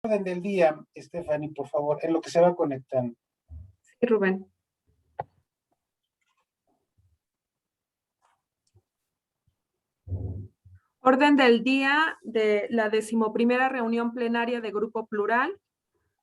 Orden del día, Stephanie, por favor, en lo que se va conectando. Sí, Rubén. Orden del día de la 11ª reunión plenaria de Grupo Plural,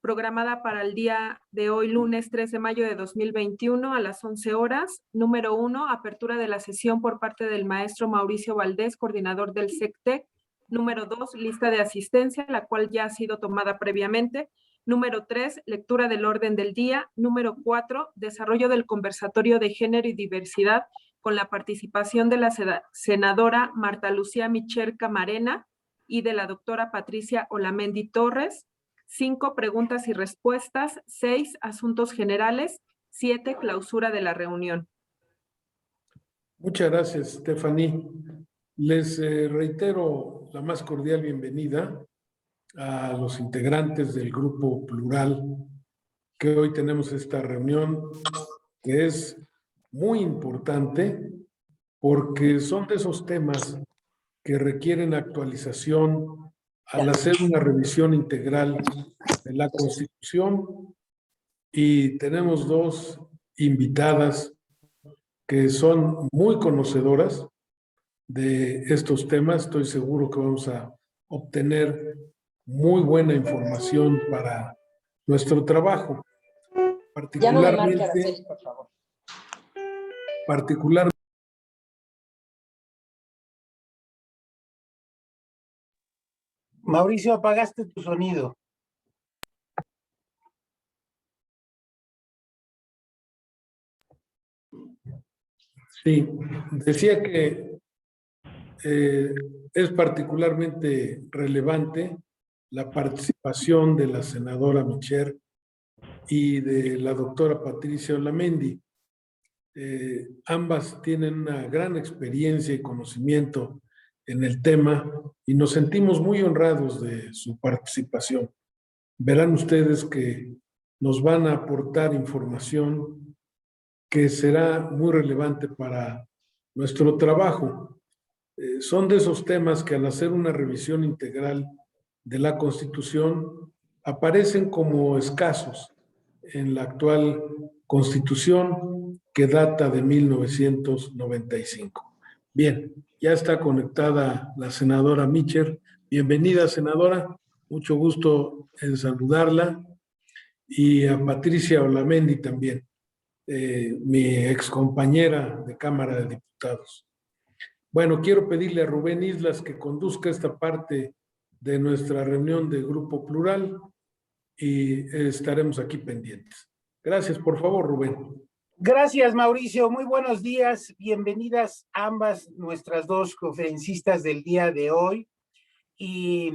programada para el día de hoy, lunes 3 de mayo de 2021 a las 11 horas. Número 1, apertura de la sesión por parte del maestro Mauricio Valdés, coordinador del SECTEC. Número 2, lista de asistencia, la cual ya ha sido tomada previamente. Número 3, lectura del orden del día. Número 4, desarrollo del conversatorio de género y diversidad con la participación de la senadora Marta Lucía Micher Camarena y de la doctora Patricia Olamendi Torres. 5, preguntas y respuestas. 6, asuntos generales. 7, clausura de la reunión. Muchas gracias, Stephanie. Les reitero la más cordial bienvenida a los integrantes del Grupo Plural, que hoy tenemos esta reunión, que es muy importante porque son de esos temas que requieren actualización al hacer una revisión integral de la Constitución, y tenemos dos invitadas que son muy conocedoras de estos temas. Estoy seguro que vamos a obtener muy buena información para nuestro trabajo. Ya no me marque Araceli, por favor. Particularmente. Mauricio, apagaste tu sonido. Sí, decía que es particularmente relevante la participación de la senadora Micher y de la doctora Patricia Olamendi. Ambas tienen una gran experiencia y conocimiento en el tema y nos sentimos muy honrados de su participación. Verán ustedes que nos van a aportar información que será muy relevante para nuestro trabajo. Son de esos temas que al hacer una revisión integral de la Constitución aparecen como escasos en la actual Constitución, que data de 1995. Bien, ya está conectada la senadora Micher. Bienvenida, senadora. Mucho gusto en saludarla. Y a Patricia Olamendi también, mi excompañera de Cámara de Diputados. Bueno, quiero pedirle a Rubén Islas que conduzca esta parte de nuestra reunión de Grupo Plural y estaremos aquí pendientes. Gracias, por favor, Rubén. Gracias, Mauricio. Muy buenos días. Bienvenidas ambas nuestras dos conferencistas del día de hoy. Y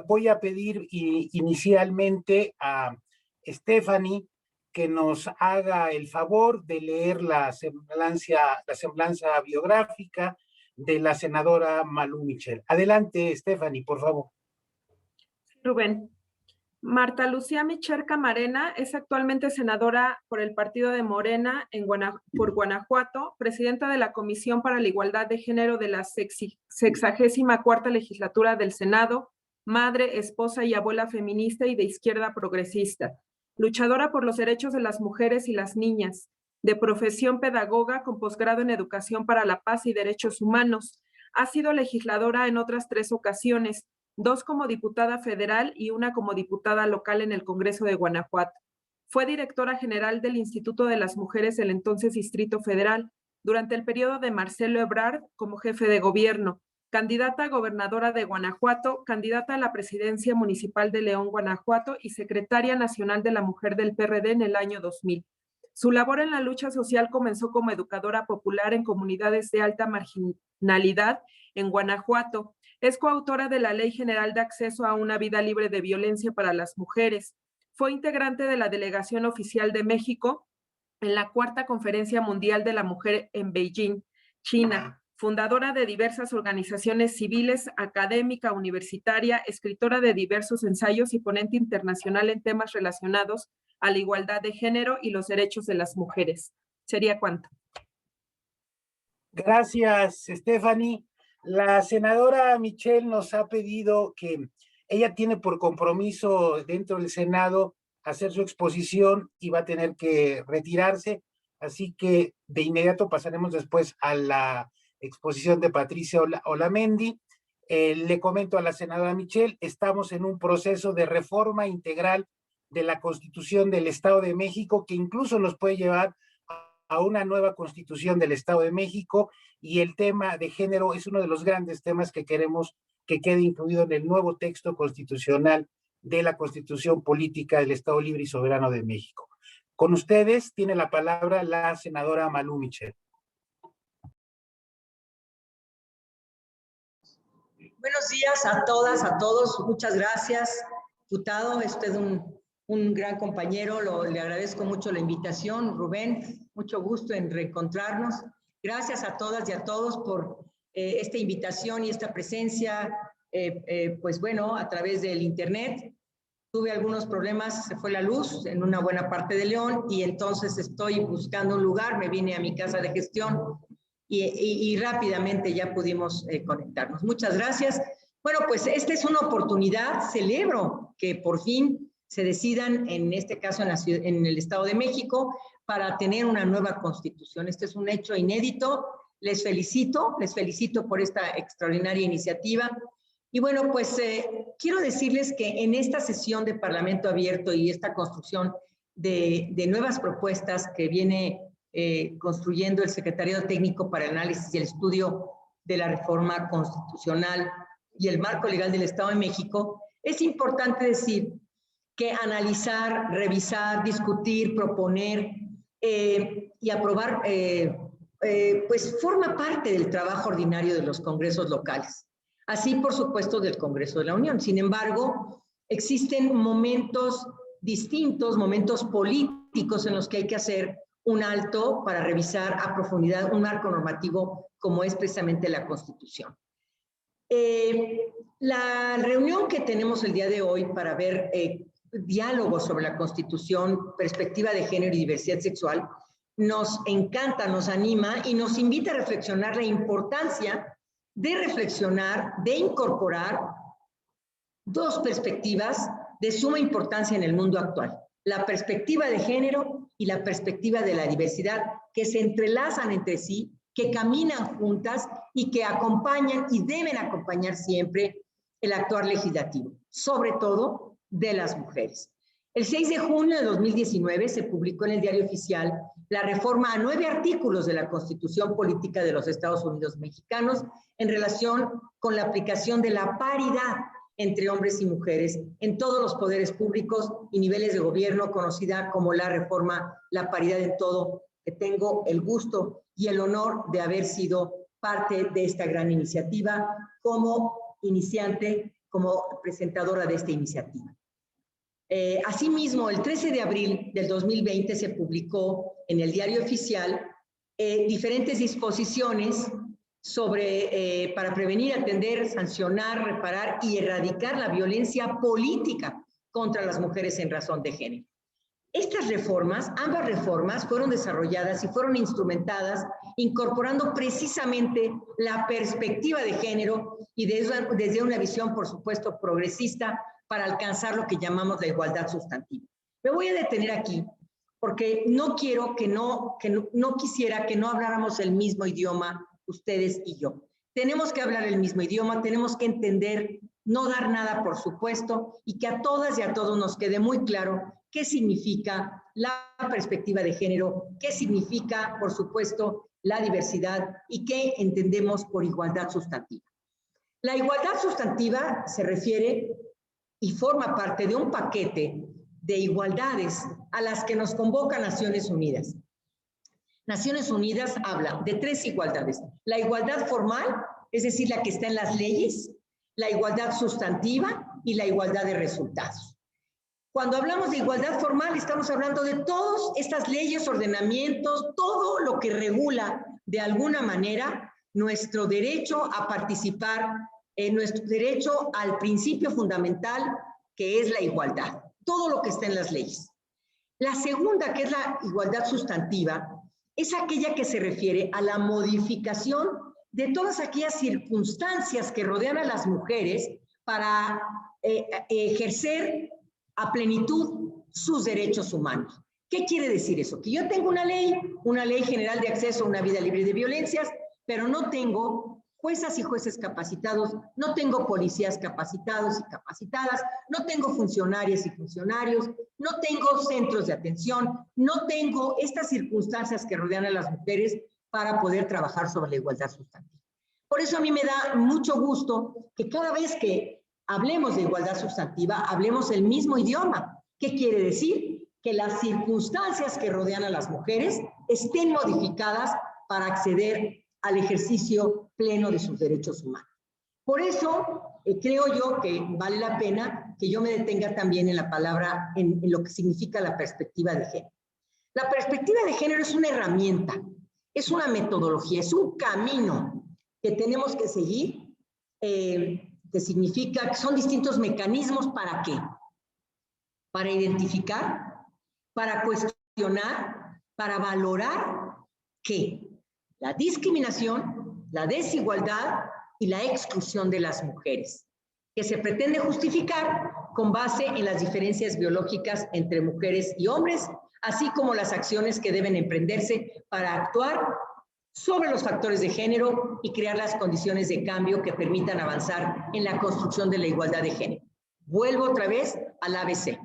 voy a pedir inicialmente a Stephanie que nos haga el favor de leer la semblanza biográfica de la senadora Malú Michel. Adelante, Stephanie, por favor. Rubén. Marta Lucía Micher Camarena es actualmente senadora por el partido de Morena por Guanajuato, presidenta de la Comisión para la Igualdad de Género de la 64ª legislatura del Senado, madre, esposa y abuela feminista y de izquierda progresista, luchadora por los derechos de las mujeres y las niñas, de profesión pedagoga con posgrado en Educación para la Paz y Derechos Humanos. Ha sido legisladora en otras 3 ocasiones, 2 como diputada federal y 1 como diputada local en el Congreso de Guanajuato. Fue directora general del Instituto de las Mujeres del entonces Distrito Federal, durante el periodo de Marcelo Ebrard como jefe de gobierno, candidata a gobernadora de Guanajuato, candidata a la presidencia municipal de León, Guanajuato y secretaria nacional de la Mujer del PRD en el año 2000. Su labor en la lucha social comenzó como educadora popular en comunidades de alta marginalidad en Guanajuato. Es coautora de la Ley General de Acceso a una Vida Libre de Violencia para las Mujeres. Fue integrante de la Delegación Oficial de México en la 4ª Conferencia Mundial de la Mujer en Beijing, China. Fundadora de diversas organizaciones civiles, académica, universitaria, escritora de diversos ensayos y ponente internacional en temas relacionados a la igualdad de género y los derechos de las mujeres. ¿Sería cuánto? Gracias, Stephanie. La senadora Michel nos ha pedido que Ella tiene por compromiso dentro del Senado hacer su exposición y va a tener que retirarse, así que de inmediato pasaremos después a la exposición de Patricia Olamendi. Le comento a la senadora Michelle, estamos en un proceso de reforma integral de la Constitución del Estado de México, que incluso nos puede llevar a una nueva Constitución del Estado de México, y el tema de género es uno de los grandes temas que queremos que quede incluido en el nuevo texto constitucional de la Constitución Política del Estado Libre y Soberano de México. Con ustedes tiene la palabra la senadora Malú Michel. Buenos días a todas, a todos. Muchas gracias, diputado. Es usted un gran compañero. Le agradezco mucho la invitación. Rubén, mucho gusto en reencontrarnos. Gracias a todas y a todos por esta invitación y esta presencia, pues bueno, a través del internet. Tuve algunos problemas, se fue la luz en una buena parte de León y entonces estoy buscando un lugar, me vine a mi casa de gestión y rápidamente ya pudimos conectarnos. Muchas gracias. Bueno, pues esta es una oportunidad, celebro que por fin se decidan, en este caso en el Estado de México, para tener una nueva constitución. Este es un hecho inédito. Les felicito por esta extraordinaria iniciativa. Y bueno, pues quiero decirles que en esta sesión de Parlamento Abierto y esta construcción de nuevas propuestas que viene construyendo el Secretariado Técnico para el Análisis y el Estudio de la Reforma Constitucional y el Marco Legal del Estado de México, es importante decir que analizar, revisar, discutir, proponer y aprobar pues forma parte del trabajo ordinario de los congresos locales, así por supuesto del Congreso de la Unión. Sin embargo, existen momentos distintos, momentos políticos en los que hay que hacer un alto para revisar a profundidad un marco normativo como es precisamente la Constitución. La reunión que tenemos el día de hoy para ver diálogos sobre la Constitución, perspectiva de género y diversidad sexual, nos encanta, nos anima y nos invita a reflexionar la importancia de reflexionar, de incorporar dos perspectivas de suma importancia en el mundo actual: la perspectiva de género y la perspectiva de la diversidad, que se entrelazan entre sí, que caminan juntas y que acompañan y deben acompañar siempre el actuar legislativo, sobre todo de las mujeres. El 6 de junio de 2019 se publicó en el Diario Oficial la reforma a 9 artículos de la Constitución Política de los Estados Unidos Mexicanos en relación con la aplicación de la paridad entre hombres y mujeres en todos los poderes públicos y niveles de gobierno, conocida como la reforma La Paridad en Todo, que tengo el gusto y el honor de haber sido parte de esta gran iniciativa como iniciante, como presentadora de esta iniciativa. Asimismo, el 13 de abril del 2020 se publicó en el Diario Oficial diferentes disposiciones sobre, para prevenir, atender, sancionar, reparar y erradicar la violencia política contra las mujeres en razón de género. Estas reformas, ambas reformas, fueron desarrolladas y fueron instrumentadas incorporando precisamente la perspectiva de género y desde una visión, por supuesto, progresista para alcanzar lo que llamamos la igualdad sustantiva. Me voy a detener aquí porque no quisiera que no habláramos el mismo idioma ustedes y yo. Tenemos que hablar el mismo idioma, tenemos que entender, no dar nada por supuesto, y que a todas y a todos nos quede muy claro qué significa la perspectiva de género, qué significa, por supuesto, la diversidad y qué entendemos por igualdad sustantiva. La igualdad sustantiva se refiere y forma parte de un paquete de igualdades a las que nos convoca Naciones Unidas. Naciones Unidas habla de 3 igualdades: la igualdad formal, es decir, la que está en las leyes, la igualdad sustantiva y la igualdad de resultados. Cuando hablamos de igualdad formal, estamos hablando de todas estas leyes, ordenamientos, todo lo que regula de alguna manera nuestro derecho a participar, nuestro derecho al principio fundamental que es la igualdad, todo lo que está en las leyes. La segunda, que es la igualdad sustantiva, es aquella que se refiere a la modificación de todas aquellas circunstancias que rodean a las mujeres para ejercer a plenitud sus derechos humanos. ¿Qué quiere decir eso? Que yo tengo una ley general de acceso a una vida libre de violencias, pero no tengo juezas y jueces capacitados, no tengo policías capacitados y capacitadas, no tengo funcionarias y funcionarios, no tengo centros de atención, no tengo estas circunstancias que rodean a las mujeres para poder trabajar sobre la igualdad sustantiva. Por eso a mí me da mucho gusto que cada vez que hablemos de igualdad sustantiva, hablemos el mismo idioma. ¿Qué quiere decir? Que las circunstancias que rodean a las mujeres estén modificadas para acceder al ejercicio pleno de sus derechos humanos. Por eso creo yo que vale la pena que yo me detenga también en la palabra, en lo que significa la perspectiva de género. La perspectiva de género es una herramienta, es una metodología, es un camino que tenemos que seguir, que significa que son distintos mecanismos. ¿Para qué? Para identificar, para cuestionar, para valorar ¿qué? La discriminación, la desigualdad y la exclusión de las mujeres, que se pretende justificar con base en las diferencias biológicas entre mujeres y hombres, así como las acciones que deben emprenderse para actuar sobre los factores de género y crear las condiciones de cambio que permitan avanzar en la construcción de la igualdad de género. Vuelvo otra vez al ABC.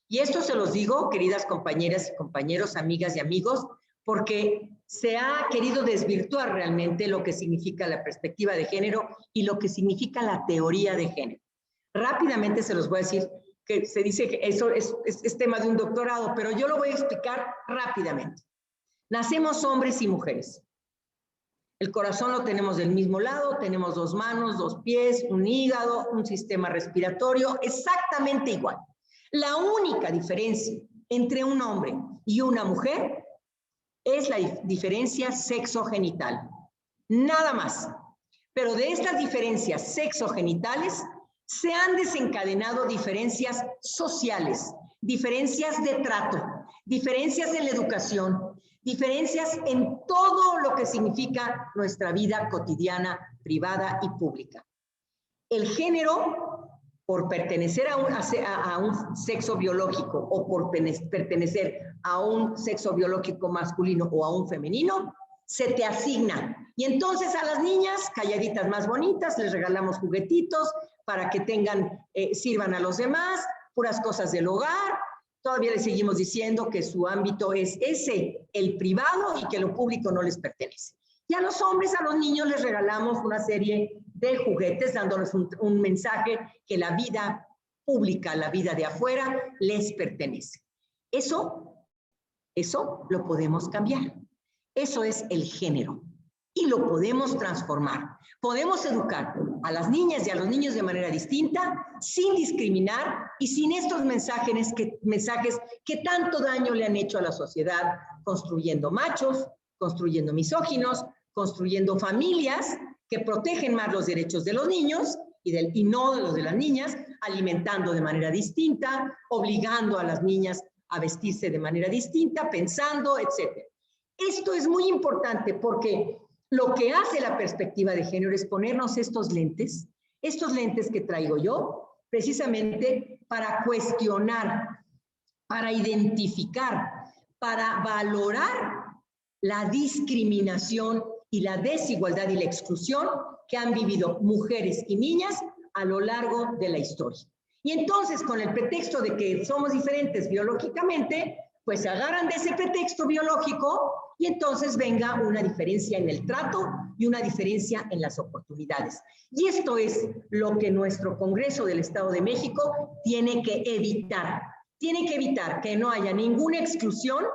Y esto se los digo, queridas compañeras y compañeros, amigas y amigos, porque se ha querido desvirtuar realmente lo que significa la perspectiva de género y lo que significa la teoría de género. Rápidamente se los voy a decir, que se dice que eso es tema de un doctorado, pero yo lo voy a explicar rápidamente. Nacemos hombres y mujeres. El corazón lo tenemos del mismo lado, tenemos 2 manos, 2 pies, un hígado, un sistema respiratorio, exactamente igual. La única diferencia entre un hombre y una mujer es la diferencia sexogenital. Nada más. Pero de estas diferencias sexogenitales se han desencadenado diferencias sociales, diferencias de trato, diferencias en la educación, diferencias en todo lo que significa nuestra vida cotidiana, privada y pública. El género, por pertenecer a un sexo biológico o por pertenecer a un sexo biológico masculino o a un femenino, se te asigna. Y entonces a las niñas, calladitas más bonitas, les regalamos juguetitos para que sirvan a los demás, puras cosas del hogar. Todavía les seguimos diciendo que su ámbito es ese, el privado, y que lo público no les pertenece. Y a los hombres, a los niños les regalamos una serie de juguetes, dándoles un mensaje que la vida pública, la vida de afuera, les pertenece. Eso lo podemos cambiar. Eso es el género. Y lo podemos transformar. Podemos educar a las niñas y a los niños de manera distinta, sin discriminar y sin estos mensajes que tanto daño le han hecho a la sociedad, construyendo machos, construyendo misóginos, construyendo familias que protegen más los derechos de los niños y no de los de las niñas, alimentando de manera distinta, obligando a las niñas a vestirse de manera distinta, pensando, etc. Esto es muy importante porque lo que hace la perspectiva de género es ponernos estos lentes que traigo yo, precisamente para cuestionar, para identificar, para valorar la discriminación y la desigualdad y la exclusión que han vivido mujeres y niñas a lo largo de la historia. Y entonces, con el pretexto de que somos diferentes biológicamente, pues se agarran de ese pretexto biológico y entonces venga una diferencia en el trato y una diferencia en las oportunidades. Y esto es lo que nuestro Congreso del Estado de México tiene que evitar. Tiene que evitar que no haya ninguna exclusión,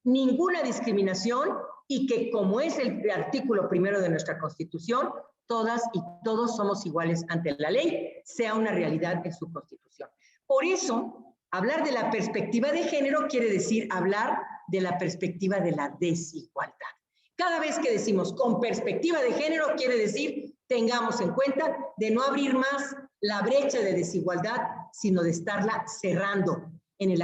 ninguna discriminación y que, como es el artículo 1 de nuestra Constitución, todas y todos somos iguales ante la ley, sea una realidad en su Constitución. Por eso, hablar de la perspectiva de género quiere decir hablar de la perspectiva de la desigualdad. Cada vez que decimos con perspectiva de género, quiere decir tengamos en cuenta de no abrir más la brecha de desigualdad, sino de estarla cerrando en el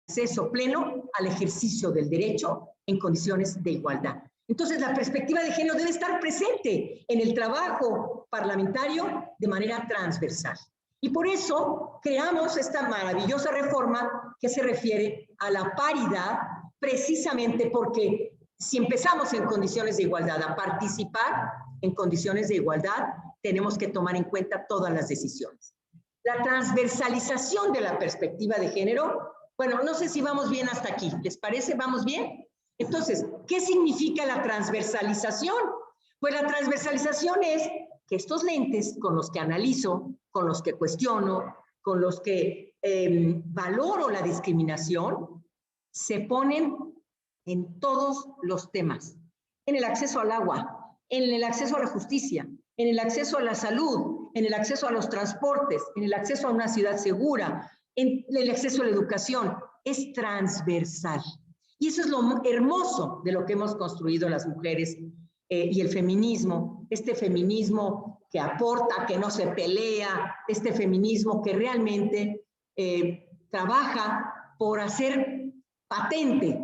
acceso pleno al ejercicio del derecho en condiciones de igualdad. Entonces, la perspectiva de género debe estar presente en el trabajo parlamentario de manera transversal. Y por eso creamos esta maravillosa reforma que se refiere a la paridad, precisamente porque si empezamos en condiciones de igualdad a participar en condiciones de igualdad, tenemos que tomar en cuenta todas las decisiones. La transversalización de la perspectiva de género, bueno, no sé si vamos bien hasta aquí. ¿Les parece? ¿Vamos bien? Entonces, ¿qué significa la transversalización? Pues la transversalización es que estos lentes con los que analizo, con los que cuestiono, con los que valoro la discriminación, se ponen en todos los temas. En el acceso al agua, en el acceso a la justicia, en el acceso a la salud, en el acceso a los transportes, en el acceso a una ciudad segura, en el acceso a la educación. Es transversal. Y eso es lo hermoso de lo que hemos construido las mujeres y el feminismo. Este feminismo que aporta, que no se pelea, este feminismo que realmente trabaja por hacer patente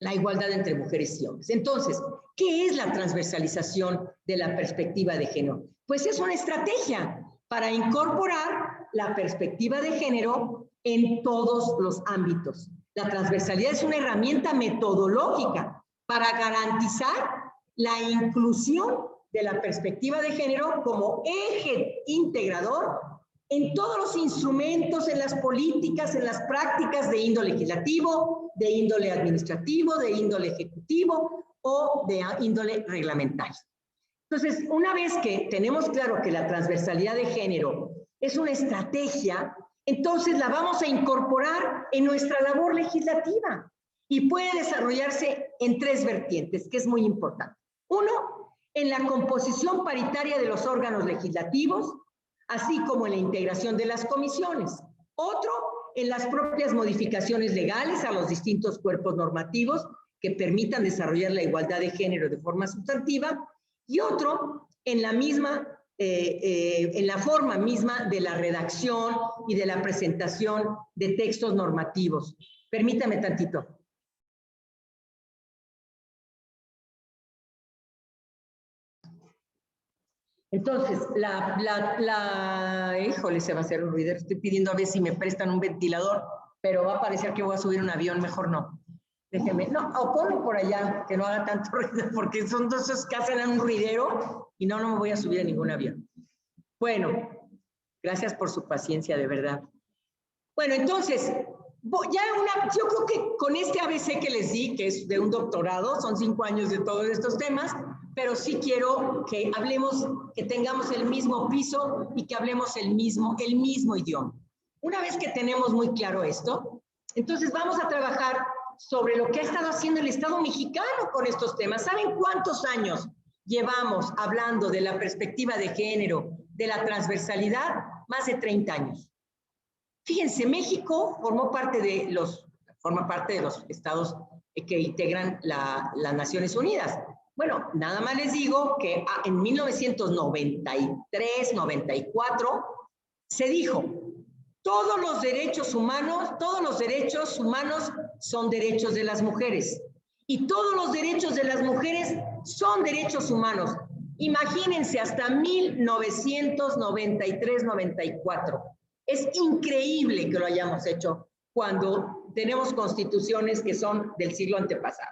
la igualdad entre mujeres y hombres. Entonces, ¿qué es la transversalización de la perspectiva de género? Pues es una estrategia para incorporar la perspectiva de género en todos los ámbitos. La transversalidad es una herramienta metodológica para garantizar la inclusión de la perspectiva de género como eje integrador en todos los instrumentos, en las políticas, en las prácticas de índole legislativo, de índole administrativo, de índole ejecutivo o de índole reglamentario. Entonces, una vez que tenemos claro que la transversalidad de género es una estrategia, entonces la vamos a incorporar en nuestra labor legislativa y puede desarrollarse en tres vertientes, que es muy importante. Uno, en la composición paritaria de los órganos legislativos, así como en la integración de las comisiones. Otro, en las propias modificaciones legales a los distintos cuerpos normativos que permitan desarrollar la igualdad de género de forma sustantiva. Y otro, en la misma, en la forma misma de la redacción y de la presentación de textos normativos. Permítame tantito. Entonces, híjole, se va a hacer un ruido. Estoy pidiendo a ver si me prestan un ventilador, pero va a parecer que voy a subir un avión, mejor no. Déjenme, no, o ponlo por allá, que no haga tanto ruido, porque son dos esos que hacen un ruidero y no me voy a subir a ningún avión. Bueno, gracias por su paciencia, de verdad. Bueno, entonces, yo creo que con este ABC que les di, que es de un doctorado, son 5 años de todos estos temas, pero sí quiero que hablemos, que tengamos el mismo piso y que hablemos el mismo idioma. Una vez que tenemos muy claro esto, entonces vamos a trabajar sobre lo que ha estado haciendo el Estado mexicano con estos temas. ¿Saben cuántos años llevamos hablando de la perspectiva de género, de la transversalidad? Más de 30 años. Fíjense, México forma parte de los estados que integran las Naciones Unidas. Bueno, nada más les digo que en 1993, 94, se dijo, todos los derechos humanos son derechos de las mujeres y todos los derechos de las mujeres son derechos humanos. Imagínense, hasta 1993, 94. Es increíble que lo hayamos hecho cuando tenemos constituciones que son del siglo antepasado.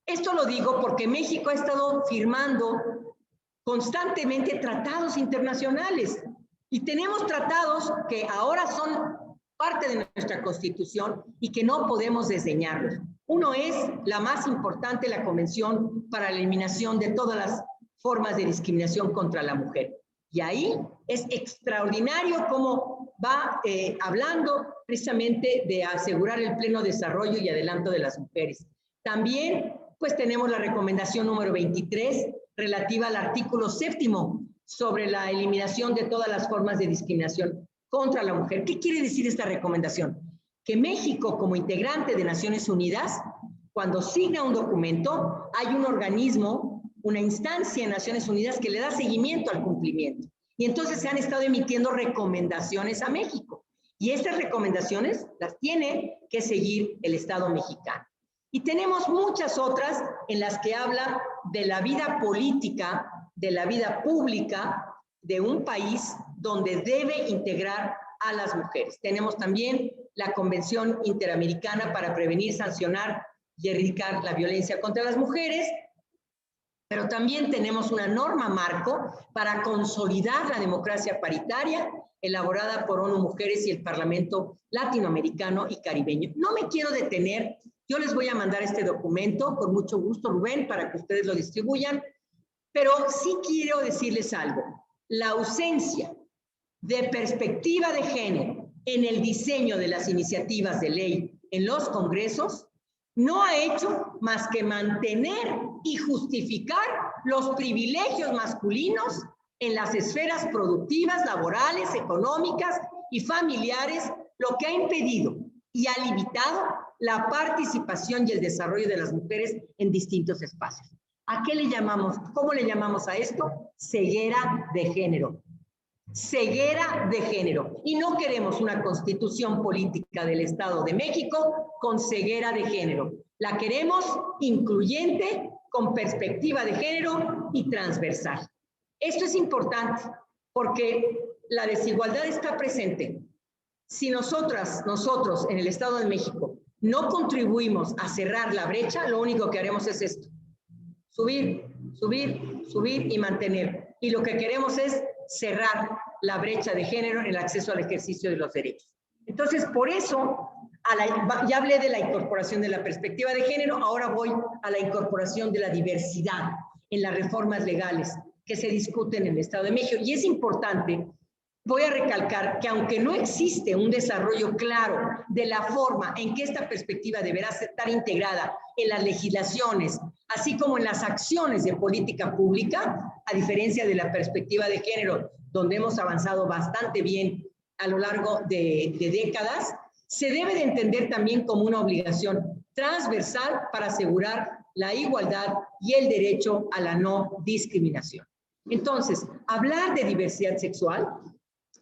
Esto lo digo porque México ha estado firmando constantemente tratados internacionales y tenemos tratados que ahora son parte de nuestra Constitución y que no podemos desdeñarlos. Uno es la más importante, la Convención para la Eliminación de todas las formas de discriminación contra la mujer. Y ahí es extraordinario cómo va hablando precisamente de asegurar el pleno desarrollo y adelanto de las mujeres. También pues tenemos la recomendación número 23 relativa al artículo 7º sobre la eliminación de todas las formas de discriminación contra la mujer. ¿Qué quiere decir esta recomendación? Que México, como integrante de Naciones Unidas, cuando signa un documento, hay un organismo, una instancia en Naciones Unidas que le da seguimiento al cumplimiento. Y entonces se han estado emitiendo recomendaciones a México. Y estas recomendaciones las tiene que seguir el Estado mexicano. Y tenemos muchas otras en las que habla de la vida política, de la vida pública de un país donde debe integrar a las mujeres. Tenemos también la Convención Interamericana para prevenir, sancionar y erradicar la violencia contra las mujeres, pero también tenemos una norma marco para consolidar la democracia paritaria elaborada por ONU Mujeres y el Parlamento Latinoamericano y Caribeño. No me quiero detener, yo les voy a mandar este documento con mucho gusto, Rubén, para que ustedes lo distribuyan, pero sí quiero decirles algo. La ausencia de perspectiva de género en el diseño de las iniciativas de ley en los congresos no ha hecho más que mantener y justificar los privilegios masculinos en las esferas productivas, laborales, económicas y familiares, lo que ha impedido y ha limitado la participación y el desarrollo de las mujeres en distintos espacios. ¿A qué le llamamos? ¿Cómo le llamamos a esto? Ceguera de género. Ceguera de género. Y no queremos una constitución política del Estado de México con ceguera de género. La queremos incluyente, con perspectiva de género y transversal. Esto es importante porque la desigualdad está presente. Si nosotros en el Estado de México no contribuimos a cerrar la brecha, lo único que haremos es esto. Subir, subir, subir y mantener. Y lo que queremos es cerrar la brecha de género en el acceso al ejercicio de los derechos. Entonces, por eso, ya hablé de la incorporación de la perspectiva de género, ahora voy a la incorporación de la diversidad en las reformas legales que se discuten en el Estado de México. Y es importante, voy a recalcar que aunque no existe un desarrollo claro de la forma en que esta perspectiva deberá estar integrada en las legislaciones, así como en las acciones de política pública, a diferencia de la perspectiva de género, donde hemos avanzado bastante bien a lo largo de décadas, se debe de entender también como una obligación transversal para asegurar la igualdad y el derecho a la no discriminación. Entonces, hablar de diversidad sexual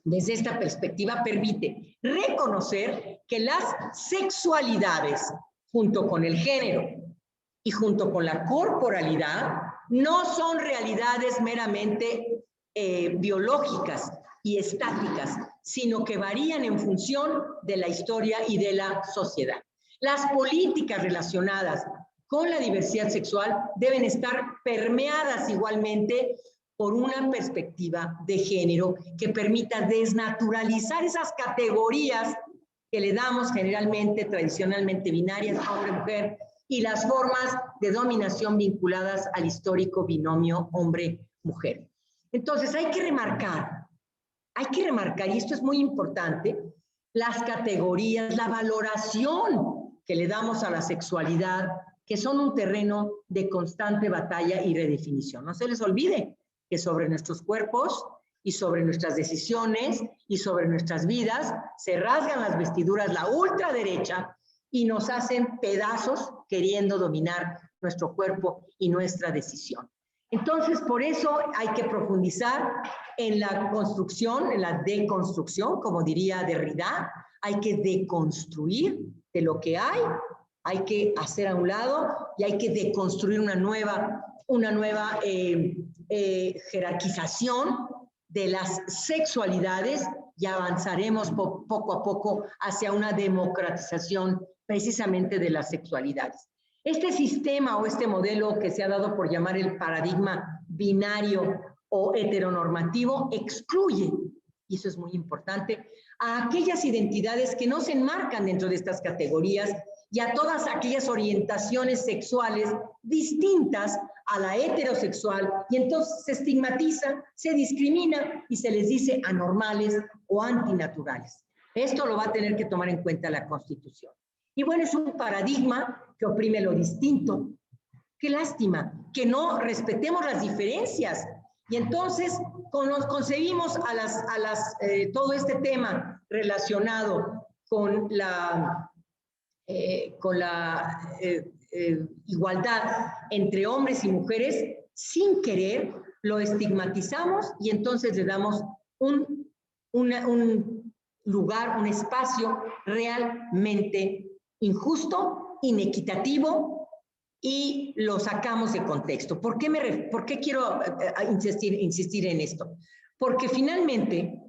desde esta perspectiva permite reconocer que las sexualidades, junto con el género y junto con la corporalidad, no son realidades meramente biológicas y estáticas, sino que varían en función de la historia y de la sociedad. Las políticas relacionadas con la diversidad sexual deben estar permeadas igualmente por una perspectiva de género que permita desnaturalizar esas categorías que le damos generalmente, tradicionalmente binarias, hombre-mujer, y las formas de dominación vinculadas al histórico binomio hombre-mujer. Entonces hay que remarcar, y esto es muy importante, las categorías, la valoración que le damos a la sexualidad, que son un terreno de constante batalla y redefinición. No se les olvide que sobre nuestros cuerpos y sobre nuestras decisiones y sobre nuestras vidas se rasgan las vestiduras la ultraderecha y nos hacen pedazos queriendo dominar nuestro cuerpo y nuestra decisión. Entonces, por eso hay que profundizar en la construcción, en la deconstrucción, como diría Derrida. Hay que deconstruir de lo que hay que hacer a un lado y hay que deconstruir una nueva jerarquización de las sexualidades y avanzaremos poco a poco hacia una democratización precisamente de las sexualidades. Este sistema o este modelo que se ha dado por llamar el paradigma binario o heteronormativo excluye, y eso es muy importante, a aquellas identidades que no se enmarcan dentro de estas categorías y a todas aquellas orientaciones sexuales distintas a la heterosexual, y entonces se estigmatiza, se discrimina y se les dice anormales o antinaturales. Esto lo va a tener que tomar en cuenta la Constitución. Y bueno, es un paradigma que oprime lo distinto. Qué lástima que no respetemos las diferencias. Y entonces concebimos todo este tema relacionado con la igualdad entre hombres y mujeres, sin querer lo estigmatizamos y entonces le damos un lugar, un espacio realmente injusto inequitativo y lo sacamos de contexto. ¿Por qué quiero insistir en esto? Porque finalmente,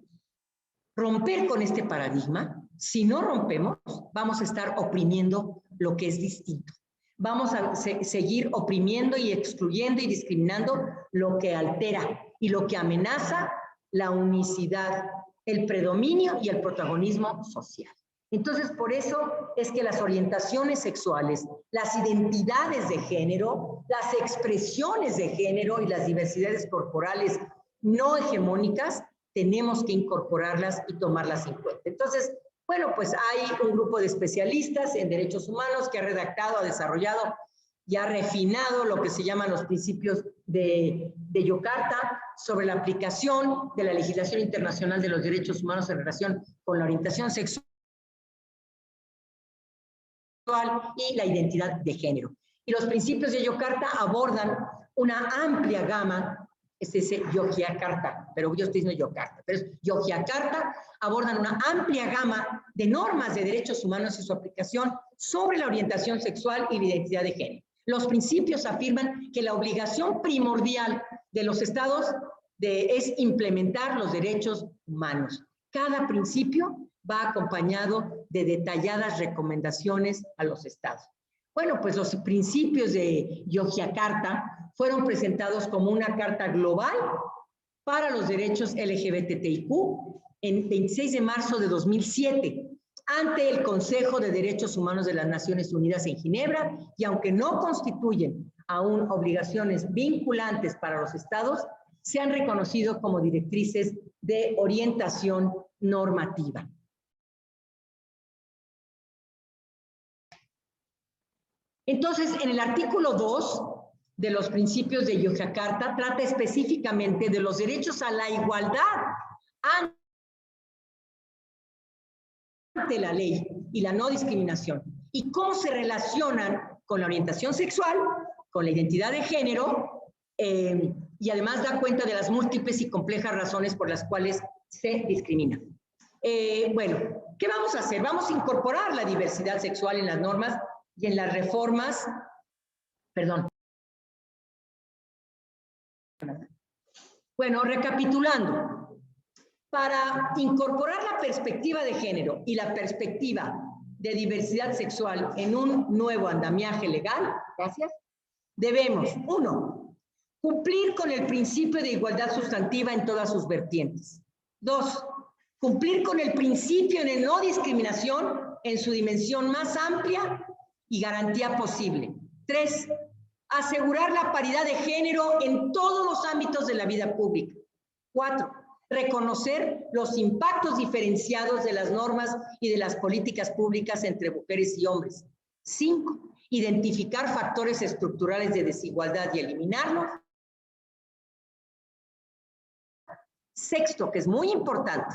romper con este paradigma, si no rompemos, vamos a estar oprimiendo lo que es distinto. Vamos a seguir oprimiendo y excluyendo y discriminando lo que altera y lo que amenaza la unicidad, el predominio y el protagonismo social. Entonces, por eso es que las orientaciones sexuales, las identidades de género, las expresiones de género y las diversidades corporales no hegemónicas, tenemos que incorporarlas y tomarlas en cuenta. Entonces, bueno, pues hay un grupo de especialistas en derechos humanos que ha redactado, ha desarrollado y ha refinado lo que se llaman los principios de Yakarta sobre la aplicación de la legislación internacional de los derechos humanos en relación con la orientación sexual y la identidad de género. Y los principios de Yakarta abordan una amplia gama, es ese Yogyakarta, pero yo estoy diciendo Yakarta, pero es Yogyakarta, abordan una amplia gama de normas de derechos humanos y su aplicación sobre la orientación sexual y la identidad de género. Los principios afirman que la obligación primordial de los estados es implementar los derechos humanos. Cada principio va acompañado de detalladas recomendaciones a los estados. Bueno, pues los principios de Yogyakarta fueron presentados como una carta global para los derechos LGBTIQ en 26 de marzo de 2007 ante el Consejo de Derechos Humanos de las Naciones Unidas en Ginebra, y aunque no constituyen aún obligaciones vinculantes para los estados, se han reconocido como directrices de orientación normativa. Entonces, en el artículo 2 de los principios de Yogyakarta trata específicamente de los derechos a la igualdad ante la ley y la no discriminación, y cómo se relacionan con la orientación sexual, con la identidad de género, y además da cuenta de las múltiples y complejas razones por las cuales se discrimina. Bueno, ¿qué vamos a hacer? Vamos a incorporar la diversidad sexual en las normas y en las reformas, perdón. Bueno, recapitulando, para incorporar la perspectiva de género y la perspectiva de diversidad sexual en un nuevo andamiaje legal, gracias, debemos, 1, cumplir con el principio de igualdad sustantiva en todas sus vertientes. 2, cumplir con el principio de no discriminación en su dimensión más amplia y garantía posible. 3, asegurar la paridad de género en todos los ámbitos de la vida pública. 4, reconocer los impactos diferenciados de las normas y de las políticas públicas entre mujeres y hombres. 5, identificar factores estructurales de desigualdad y eliminarlos. 6, que es muy importante,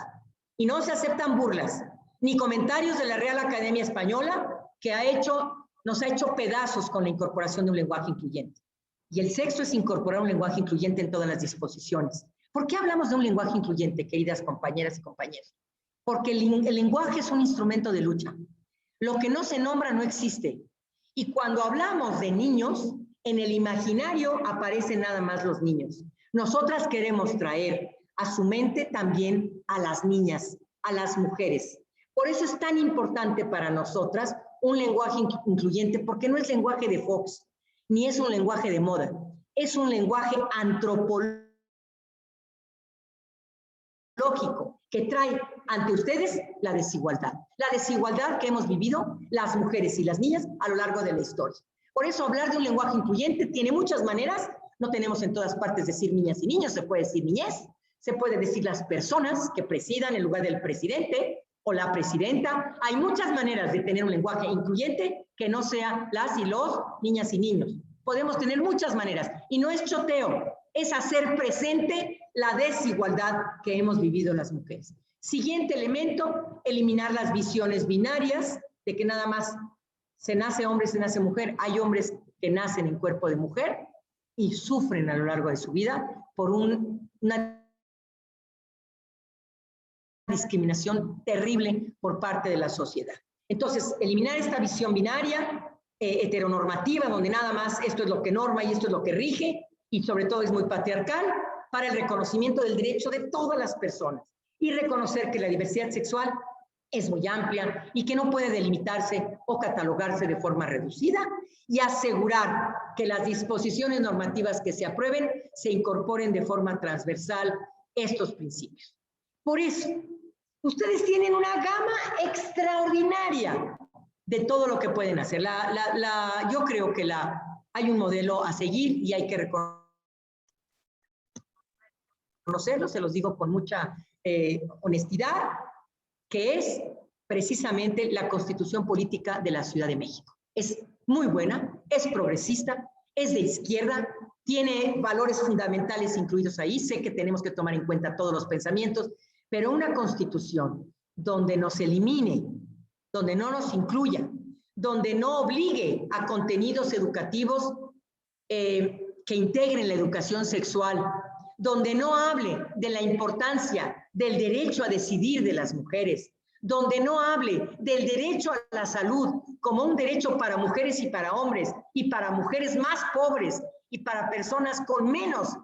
y no se aceptan burlas ni comentarios de la Real Academia Española, que nos ha hecho pedazos con la incorporación de un lenguaje incluyente. Y el 6 es incorporar un lenguaje incluyente en todas las disposiciones. ¿Por qué hablamos de un lenguaje incluyente, queridas compañeras y compañeros? Porque el lenguaje es un instrumento de lucha. Lo que no se nombra no existe. Y cuando hablamos de niños, en el imaginario aparecen nada más los niños. Nosotras queremos traer a su mente también a las niñas, a las mujeres. Por eso es tan importante para nosotras un lenguaje incluyente, porque no es lenguaje de Fox, ni es un lenguaje de moda, es un lenguaje antropológico que trae ante ustedes la desigualdad que hemos vivido las mujeres y las niñas a lo largo de la historia. Por eso hablar de un lenguaje incluyente tiene muchas maneras. No tenemos en todas partes decir niñas y niños, se puede decir niñez, se puede decir las personas que presidan en lugar del presidente o la presidenta. Hay muchas maneras de tener un lenguaje incluyente que no sea las y los, niñas y niños. Podemos tener muchas maneras, y no es choteo, es hacer presente la desigualdad que hemos vivido las mujeres. Siguiente elemento, eliminar las visiones binarias de que nada más se nace hombre, se nace mujer. Hay hombres que nacen en cuerpo de mujer y sufren a lo largo de su vida por una discriminación terrible por parte de la sociedad. Entonces, eliminar esta visión binaria, heteronormativa, donde nada más esto es lo que norma y esto es lo que rige, y sobre todo es muy patriarcal, para el reconocimiento del derecho de todas las personas y reconocer que la diversidad sexual es muy amplia y que no puede delimitarse o catalogarse de forma reducida, y asegurar que las disposiciones normativas que se aprueben se incorporen de forma transversal estos principios. Por eso, ustedes tienen una gama extraordinaria de todo lo que pueden hacer. Yo creo que hay un modelo a seguir y hay que reconocerlo, se los digo con mucha honestidad, que es precisamente la Constitución Política de la Ciudad de México. Es muy buena, es progresista, es de izquierda, tiene valores fundamentales incluidos ahí. Sé que tenemos que tomar en cuenta todos los pensamientos, pero una Constitución donde nos elimine, donde no nos incluya, donde no obligue a contenidos educativos que integren la educación sexual, donde no hable de la importancia del derecho a decidir de las mujeres, donde no hable del derecho a la salud como un derecho para mujeres y para hombres, y para mujeres más pobres, y para personas con menos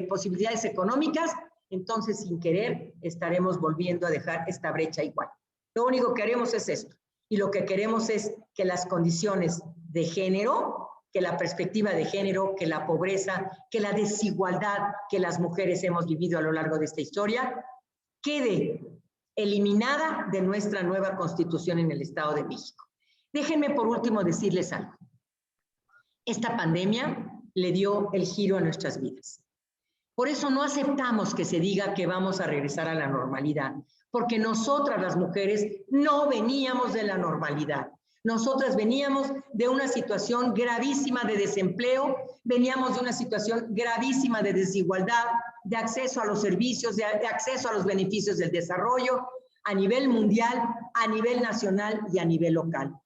posibilidades económicas, entonces sin querer estaremos volviendo a dejar esta brecha igual. Lo único que haremos es esto, y lo que queremos es que las condiciones de género, que la perspectiva de género, que la pobreza, que la desigualdad que las mujeres hemos vivido a lo largo de esta historia, quede eliminada de nuestra nueva Constitución en el Estado de México. Déjenme por último decirles algo. Esta pandemia le dio el giro a nuestras vidas. Por eso no aceptamos que se diga que vamos a regresar a la normalidad, porque nosotras las mujeres no veníamos de la normalidad. Nosotras veníamos de una situación gravísima de desempleo, veníamos de una situación gravísima de desigualdad, de acceso a los servicios, de acceso a los beneficios del desarrollo a nivel mundial, a nivel nacional y a nivel local.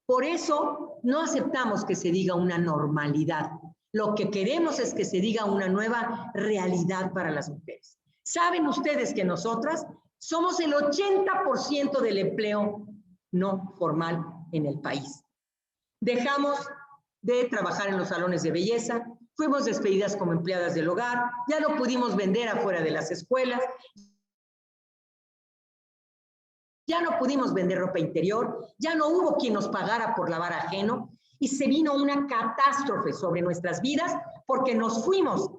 Por eso no aceptamos que se diga una normalidad. Lo que queremos es que se diga una nueva realidad para las mujeres. ¿Saben ustedes que nosotras somos el 80% del empleo no formal en el país? Dejamos de trabajar en los salones de belleza, fuimos despedidas como empleadas del hogar, ya no pudimos vender afuera de las escuelas, ya no pudimos vender ropa interior, ya no hubo quien nos pagara por lavar ajeno, y se vino una catástrofe sobre nuestras vidas porque nos fuimos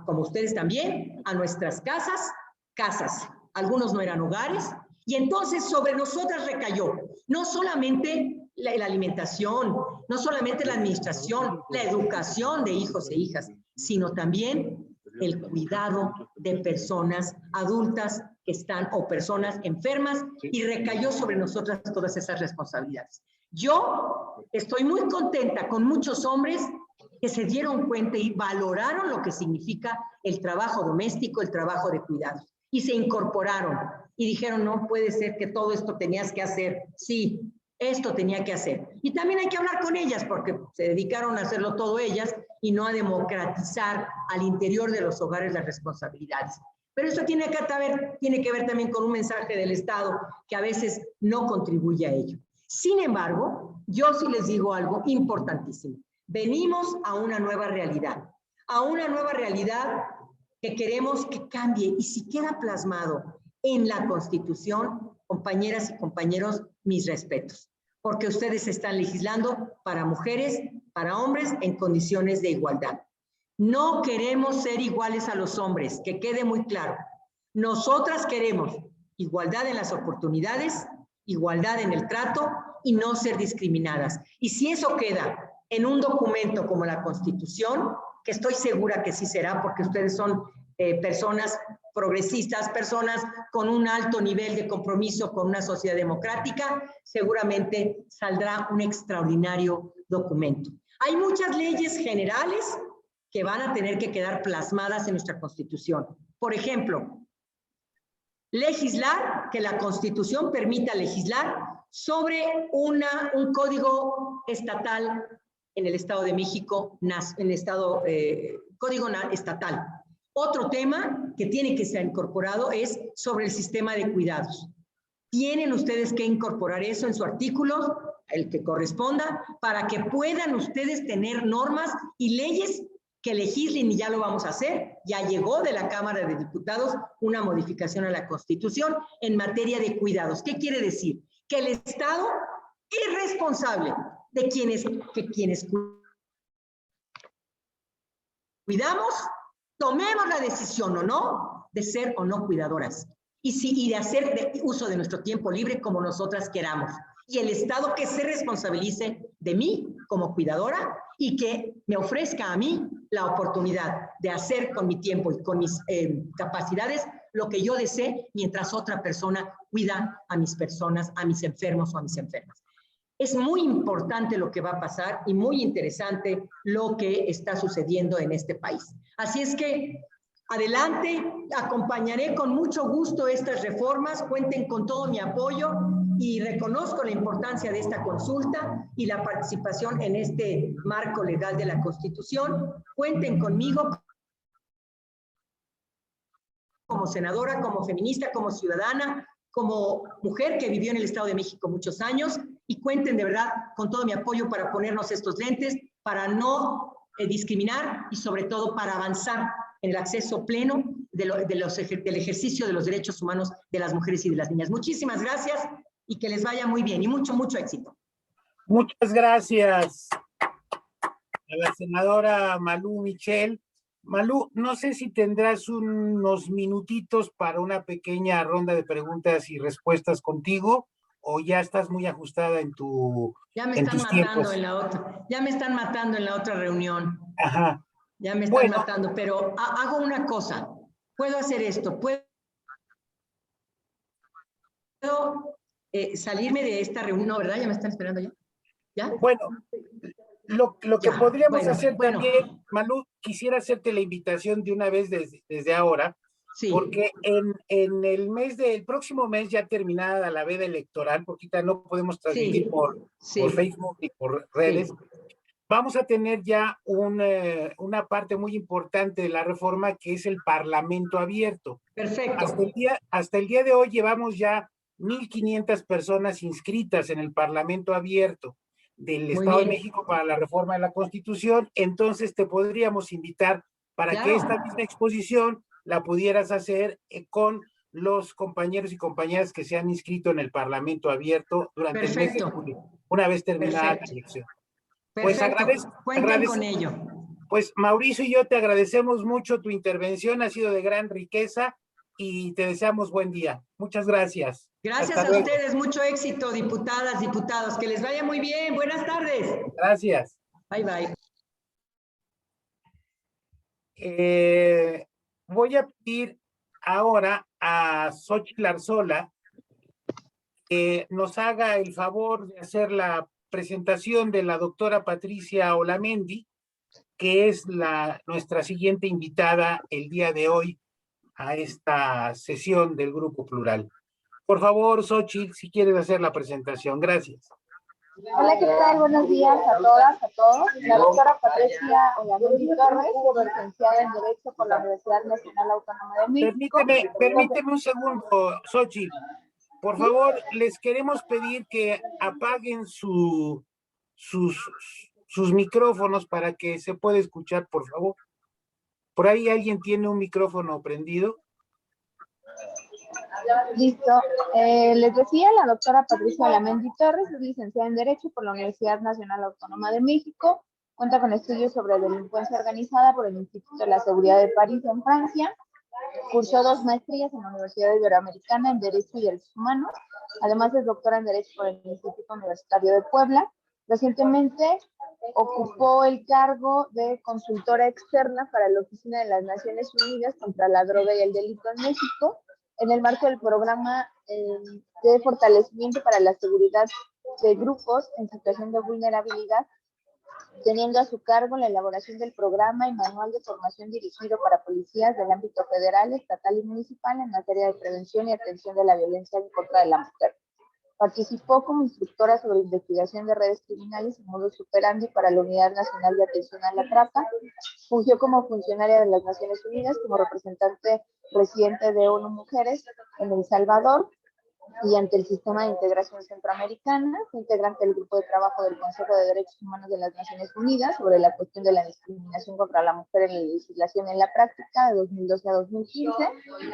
como ustedes también, a nuestras casas. Algunos no eran hogares, y entonces sobre nosotras recayó no solamente la alimentación, no solamente la administración, la educación de hijos e hijas, sino también el cuidado de personas adultas que están, o personas enfermas, y recayó sobre nosotras todas esas responsabilidades. Yo estoy muy contenta con muchos hombres que se dieron cuenta y valoraron lo que significa el trabajo doméstico, el trabajo de cuidados, y se incorporaron y dijeron, no puede ser que todo esto tenías que hacer. Sí, esto tenía que hacer. Y también hay que hablar con ellas porque se dedicaron a hacerlo todo ellas y no a democratizar al interior de los hogares las responsabilidades. Pero eso tiene que ver también con un mensaje del Estado que a veces no contribuye a ello. Sin embargo, yo sí les digo algo importantísimo. Venimos a una nueva realidad que queremos que cambie, y si queda plasmado en la Constitución, compañeras y compañeros, mis respetos, porque ustedes están legislando para mujeres, para hombres en condiciones de igualdad. No queremos ser iguales a los hombres, que quede muy claro. Nosotras queremos igualdad en las oportunidades, igualdad en el trato y no ser discriminadas. Y si eso queda en un documento como la Constitución, que estoy segura que sí será, porque ustedes son personas progresistas, personas con un alto nivel de compromiso con una sociedad democrática, seguramente saldrá un extraordinario documento. Hay muchas leyes generales que van a tener que quedar plasmadas en nuestra Constitución. Por ejemplo, legislar, que la Constitución permita legislar sobre un código estatal en el Estado de México, código estatal. Otro tema que tiene que ser incorporado es sobre el sistema de cuidados. Tienen ustedes que incorporar eso en su artículo el que corresponda, para que puedan ustedes tener normas y leyes que legislen, y ya lo vamos a hacer. Ya llegó de la Cámara de Diputados una modificación a la Constitución en materia de cuidados. ¿Qué quiere decir? Que el Estado es responsable de quienes cuidamos, tomemos la decisión o no de ser o no cuidadoras. Y de hacer uso de nuestro tiempo libre como nosotras queramos. Y el Estado que se responsabilice de mí como cuidadora y que me ofrezca a mí la oportunidad de hacer con mi tiempo y con mis capacidades lo que yo desee, mientras otra persona cuida a mis personas, a mis enfermos o a mis enfermas. Es muy importante lo que va a pasar y muy interesante lo que está sucediendo en este país. Así es que adelante, acompañaré con mucho gusto estas reformas, cuenten con todo mi apoyo y reconozco la importancia de esta consulta y la participación en este marco legal de la Constitución. Cuenten conmigo como senadora, como feminista, como ciudadana, como mujer que vivió en el Estado de México muchos años, y cuenten de verdad con todo mi apoyo para ponernos estos lentes, para no discriminar y sobre todo para avanzar en el acceso pleno del ejercicio de los derechos humanos de las mujeres y de las niñas. Muchísimas gracias y que les vaya muy bien y mucho, mucho éxito. Muchas gracias a la senadora Malú Michel. Malú, no sé si tendrás unos minutitos para una pequeña ronda de preguntas y respuestas contigo, o ya estás muy ajustada en tus tiempos. Ya me están matando en la otra reunión. Ajá. Ya me están matando, pero hago una cosa. Puedo hacer esto, puedo salirme de esta reunión, ¿no, verdad? Ya me están esperando ya. ¿Ya? Bueno, lo que podríamos hacer también, Malú, quisiera hacerte la invitación de una vez desde ahora, sí, porque en el próximo mes, ya terminada la veda electoral, porque ahorita no podemos transmitir por Facebook ni por redes, vamos a tener ya una parte muy importante de la reforma, que es el Parlamento abierto. Perfecto. Hasta el día de hoy llevamos ya 1,500 personas inscritas en el Parlamento abierto del Estado de México para la reforma de la Constitución. Entonces te podríamos invitar para que esta misma exposición la pudieras hacer con los compañeros y compañeras que se han inscrito en el Parlamento abierto durante el mes de julio, una vez terminada la elección. Pues cuenten con ello. Pues Mauricio y yo te agradecemos mucho tu intervención, ha sido de gran riqueza y te deseamos buen día. Muchas gracias. Gracias a ustedes, mucho éxito, diputadas, diputados, que les vaya muy bien. Buenas tardes. Gracias. Bye, bye. Voy a pedir ahora a Xóchitl Arzola que nos haga el favor de hacer la presentación de la doctora Patricia Olamendi, que es nuestra siguiente invitada el día de hoy a esta sesión del Grupo Plural. Por favor, Xóchitl, si quieres hacer la presentación. Gracias. Hola, ¿qué tal? Buenos días a todas, a todos. La doctora Patricia Olamendi Torres, licenciada en Derecho por la Universidad Nacional Autónoma de México. Permíteme un segundo, Xóchitl. Por favor, les queremos pedir que apaguen sus micrófonos para que se pueda escuchar, por favor. ¿Por ahí alguien tiene un micrófono prendido? Listo. Les decía, la doctora Patricia Olamendi Torres es licenciada en Derecho por la Universidad Nacional Autónoma de México. Cuenta con estudios sobre delincuencia organizada por el Instituto de la Seguridad de París en Francia. Cursó 2 maestrías en la Universidad Iberoamericana en Derecho y Derechos Humanos. Además es doctora en Derecho por el Instituto Universitario de Puebla. Recientemente ocupó el cargo de consultora externa para la Oficina de las Naciones Unidas contra la Droga y el Delito en México, en el marco del programa de fortalecimiento para la seguridad de grupos en situación de vulnerabilidad, teniendo a su cargo la elaboración del programa y manual de formación dirigido para policías del ámbito federal, estatal y municipal en materia de prevención y atención de la violencia en contra de la mujer. Participó como instructora sobre investigación de redes criminales y modus operandi para la Unidad Nacional de Atención a la Trata. Fungió como funcionaria de las Naciones Unidas como representante residente de ONU Mujeres en El Salvador. y ante el Sistema de Integración Centroamericana. Fue integrante del Grupo de Trabajo del Consejo de Derechos Humanos de las Naciones Unidas sobre la cuestión de la discriminación contra la mujer en la legislación en la práctica de 2012 a 2015.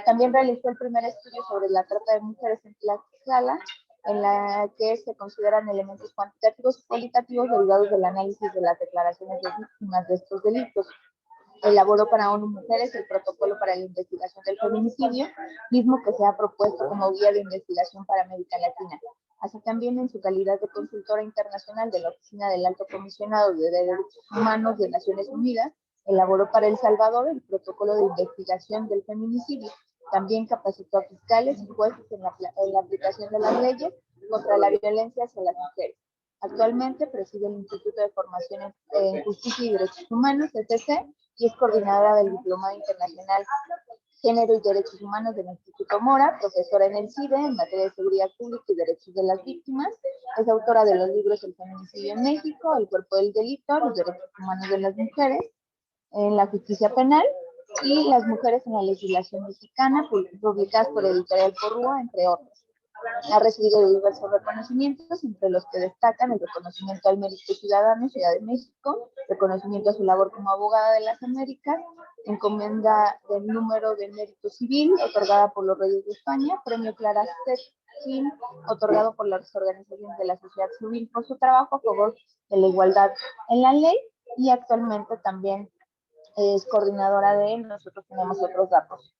También realizó el primer estudio sobre la trata de mujeres en Tlaxcala, en la que se consideran elementos cuantitativos y cualitativos derivados del análisis de las declaraciones de víctimas de estos delitos. Elaboró para ONU Mujeres el protocolo para la investigación del feminicidio, mismo que se ha propuesto como guía de investigación para América Latina. Así también, en su calidad de consultora internacional de la Oficina del Alto Comisionado de Derechos Humanos de Naciones Unidas, elaboró para El Salvador el protocolo de investigación del feminicidio. También capacitó a fiscales y jueces en la aplicación de las leyes contra la violencia hacia las mujeres. Actualmente preside el Instituto de Formación en Justicia y Derechos Humanos, ETC, y es coordinadora del Diplomado Internacional Género y Derechos Humanos del Instituto Mora, profesora en el CIDE en materia de seguridad pública y derechos de las víctimas. Es autora de los libros El feminicidio en México, El cuerpo del delito, Los derechos humanos de las mujeres en la justicia penal y Las mujeres en la legislación mexicana, publicadas por Editorial Porrúa, entre otros. Ha recibido diversos reconocimientos, entre los que destacan el reconocimiento al mérito ciudadano, Ciudad de México, reconocimiento a su labor como abogada de las Américas, encomienda del número de mérito civil, otorgada por los Reyes de España, premio Clara Zetkin, otorgado por las organizaciones de la sociedad civil por su trabajo a favor de la igualdad en la ley, y actualmente también es coordinadora de Nosotros Tenemos Otros Datos.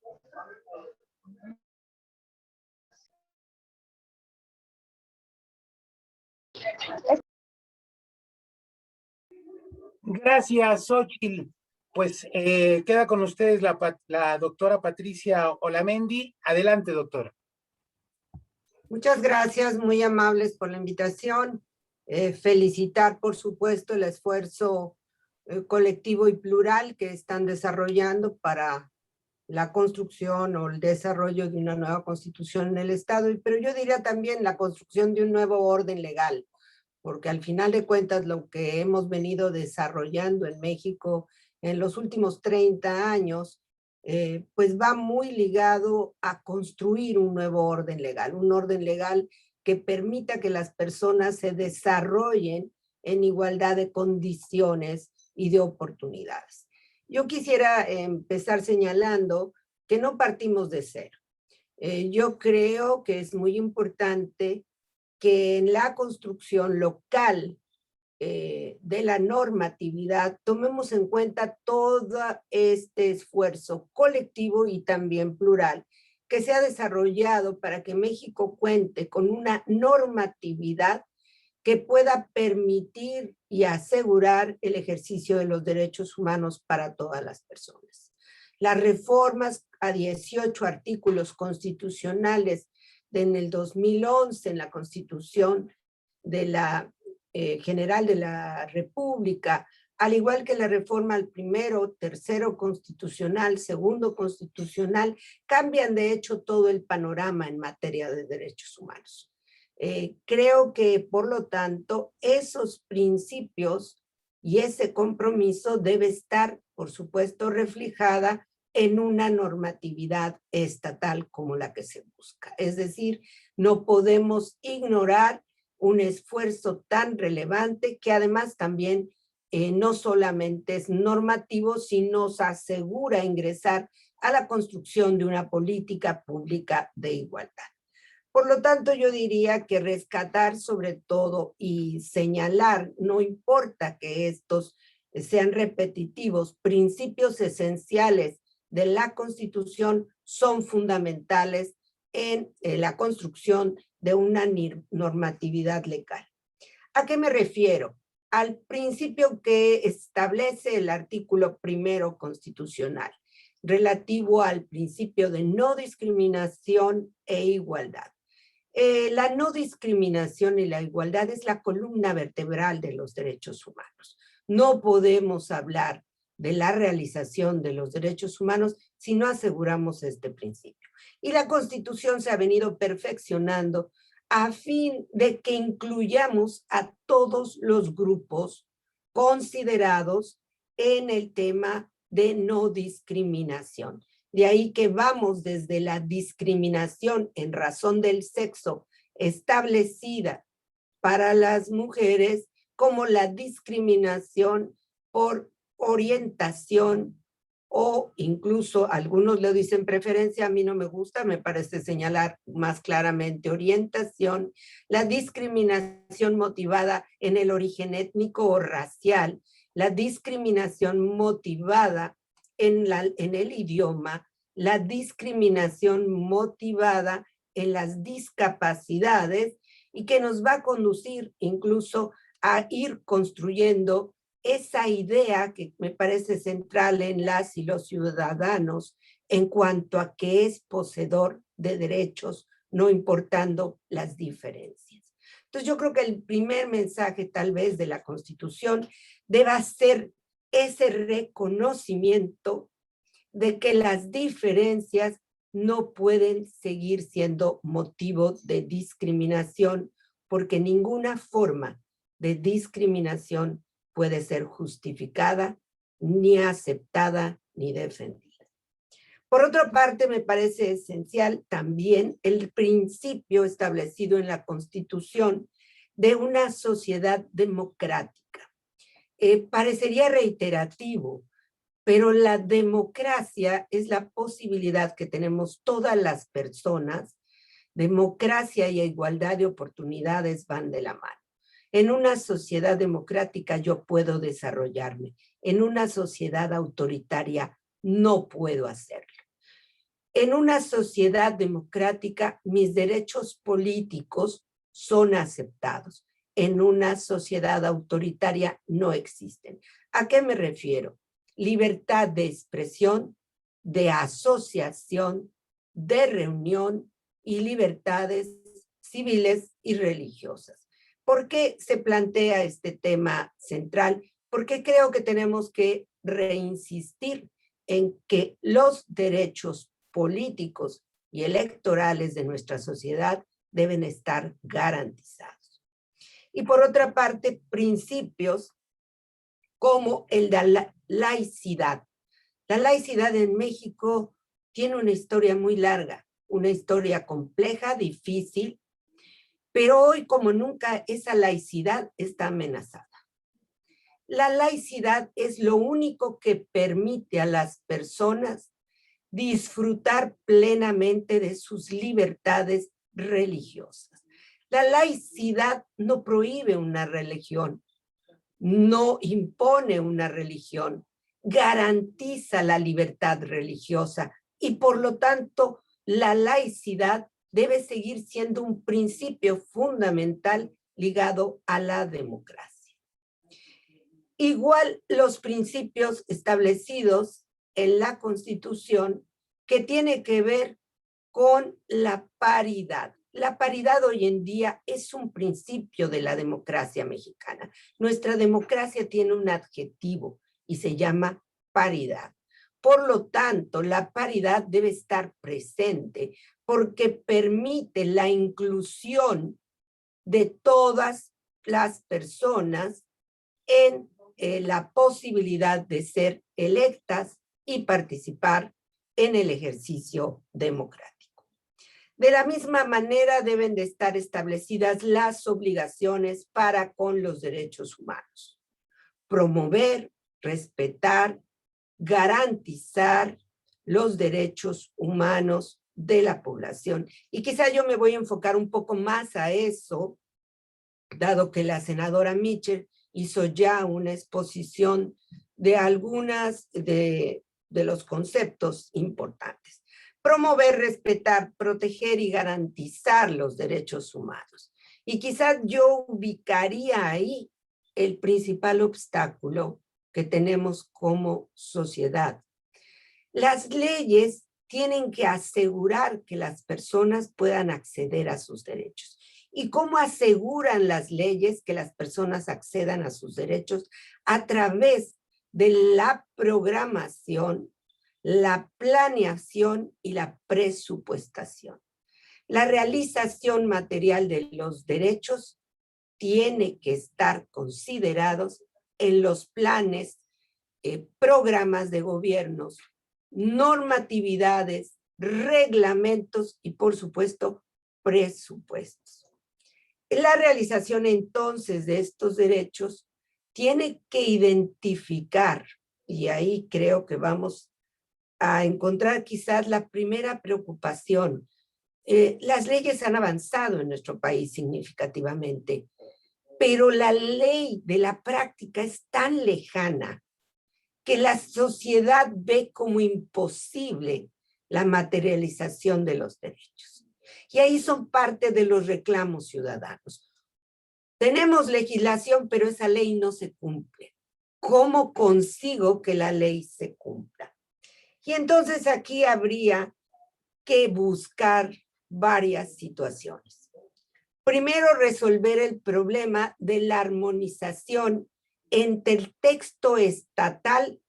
Gracias, Xochitl. Pues queda con ustedes la doctora Patricia Olamendi. Adelante, doctora. Muchas gracias, muy amables por la invitación. Felicitar, por supuesto, el esfuerzo colectivo y plural que están desarrollando para la construcción o el desarrollo de una nueva constitución en el Estado, pero yo diría también la construcción de un nuevo orden legal, porque al final de cuentas lo que hemos venido desarrollando en México en los últimos 30 años, pues va muy ligado a construir un nuevo orden legal que permita que las personas se desarrollen en igualdad de condiciones y de oportunidades. Yo quisiera empezar señalando que no partimos de cero. Yo creo que es muy importante que en la construcción local de la normatividad tomemos en cuenta todo este esfuerzo colectivo y también plural que se ha desarrollado para que México cuente con una normatividad que pueda permitir y asegurar el ejercicio de los derechos humanos para todas las personas. Las reformas a 18 artículos constitucionales en el 2011 en la Constitución de la General de la República, al igual que la reforma al primero, tercero constitucional, segundo constitucional, cambian de hecho todo el panorama en materia de derechos humanos. Creo que, por lo tanto, esos principios y ese compromiso debe estar, por supuesto, reflejada en una normatividad estatal como la que se busca. Es decir, no podemos ignorar un esfuerzo tan relevante que además también no solamente es normativo, sino nos asegura ingresar a la construcción de una política pública de igualdad. Por lo tanto, yo diría que rescatar sobre todo y señalar, no importa que estos sean repetitivos, principios esenciales de la Constitución son fundamentales en la construcción de una normatividad legal. ¿A qué me refiero? Al principio que establece el artículo primero constitucional, relativo al principio de no discriminación e igualdad. La no discriminación y la igualdad es la columna vertebral de los derechos humanos. No podemos hablar de la realización de los derechos humanos si no aseguramos este principio. Y la Constitución se ha venido perfeccionando a fin de que incluyamos a todos los grupos considerados en el tema de no discriminación. De ahí que vamos desde la discriminación en razón del sexo establecida para las mujeres, como la discriminación por orientación o incluso algunos le dicen preferencia, a mí no me gusta, me parece señalar más claramente orientación, la discriminación motivada en el origen étnico o racial, la discriminación motivada en el idioma, la discriminación motivada en las discapacidades y que nos va a conducir incluso a ir construyendo esa idea que me parece central en las y los ciudadanos en cuanto a que es poseedor de derechos, no importando las diferencias. Entonces yo creo que el primer mensaje tal vez de la Constitución deba ser ese reconocimiento de que las diferencias no pueden seguir siendo motivo de discriminación, porque ninguna forma de discriminación puede ser justificada, ni aceptada, ni defendida. Por otra parte, me parece esencial también el principio establecido en la Constitución de una sociedad democrática. Parecería reiterativo, pero la democracia es la posibilidad que tenemos todas las personas. Democracia y igualdad de oportunidades van de la mano. En una sociedad democrática yo puedo desarrollarme. En una sociedad autoritaria no puedo hacerlo. En una sociedad democrática mis derechos políticos son aceptados. En una sociedad autoritaria no existen. ¿A qué me refiero? Libertad de expresión, de asociación, de reunión y libertades civiles y religiosas. ¿Por qué se plantea este tema central? Porque creo que tenemos que reinsistir en que los derechos políticos y electorales de nuestra sociedad deben estar garantizados. Y por otra parte, principios como el de la laicidad. La laicidad en México tiene una historia muy larga, una historia compleja, difícil, pero hoy como nunca esa laicidad está amenazada. La laicidad es lo único que permite a las personas disfrutar plenamente de sus libertades religiosas. La laicidad no prohíbe una religión, no impone una religión, garantiza la libertad religiosa y por lo tanto la laicidad debe seguir siendo un principio fundamental ligado a la democracia. Igual los principios establecidos en la Constitución que tiene que ver con la paridad. La paridad hoy en día es un principio de la democracia mexicana. Nuestra democracia tiene un adjetivo y se llama paridad. Por lo tanto, la paridad debe estar presente porque permite la inclusión de todas las personas en la posibilidad de ser electas y participar en el ejercicio democrático. De la misma manera deben de estar establecidas las obligaciones para con los derechos humanos. Promover, respetar, garantizar los derechos humanos de la población. Y quizá yo me voy a enfocar un poco más a eso, dado que la senadora Mitchell hizo ya una exposición de algunas de los conceptos importantes. Promover, respetar, proteger y garantizar los derechos humanos. Y quizás yo ubicaría ahí el principal obstáculo que tenemos como sociedad. Las leyes tienen que asegurar que las personas puedan acceder a sus derechos. ¿Y cómo aseguran las leyes que las personas accedan a sus derechos? A través de la programación, la planeación y la presupuestación. La realización material de los derechos tiene que estar considerados en los planes, programas de gobiernos normatividades, reglamentos y, por supuesto, presupuestos. La realización entonces de estos derechos tiene que identificar, y ahí creo que vamos a encontrar quizás la primera preocupación. Las leyes han avanzado en nuestro país significativamente, pero la ley de la práctica es tan lejana que la sociedad ve como imposible la materialización de los derechos. Y ahí son parte de los reclamos ciudadanos. Tenemos legislación, pero esa ley no se cumple. ¿Cómo consigo que la ley se cumpla? Y entonces aquí habría que buscar varias situaciones. Primero, resolver el problema de la armonización entre el texto estatal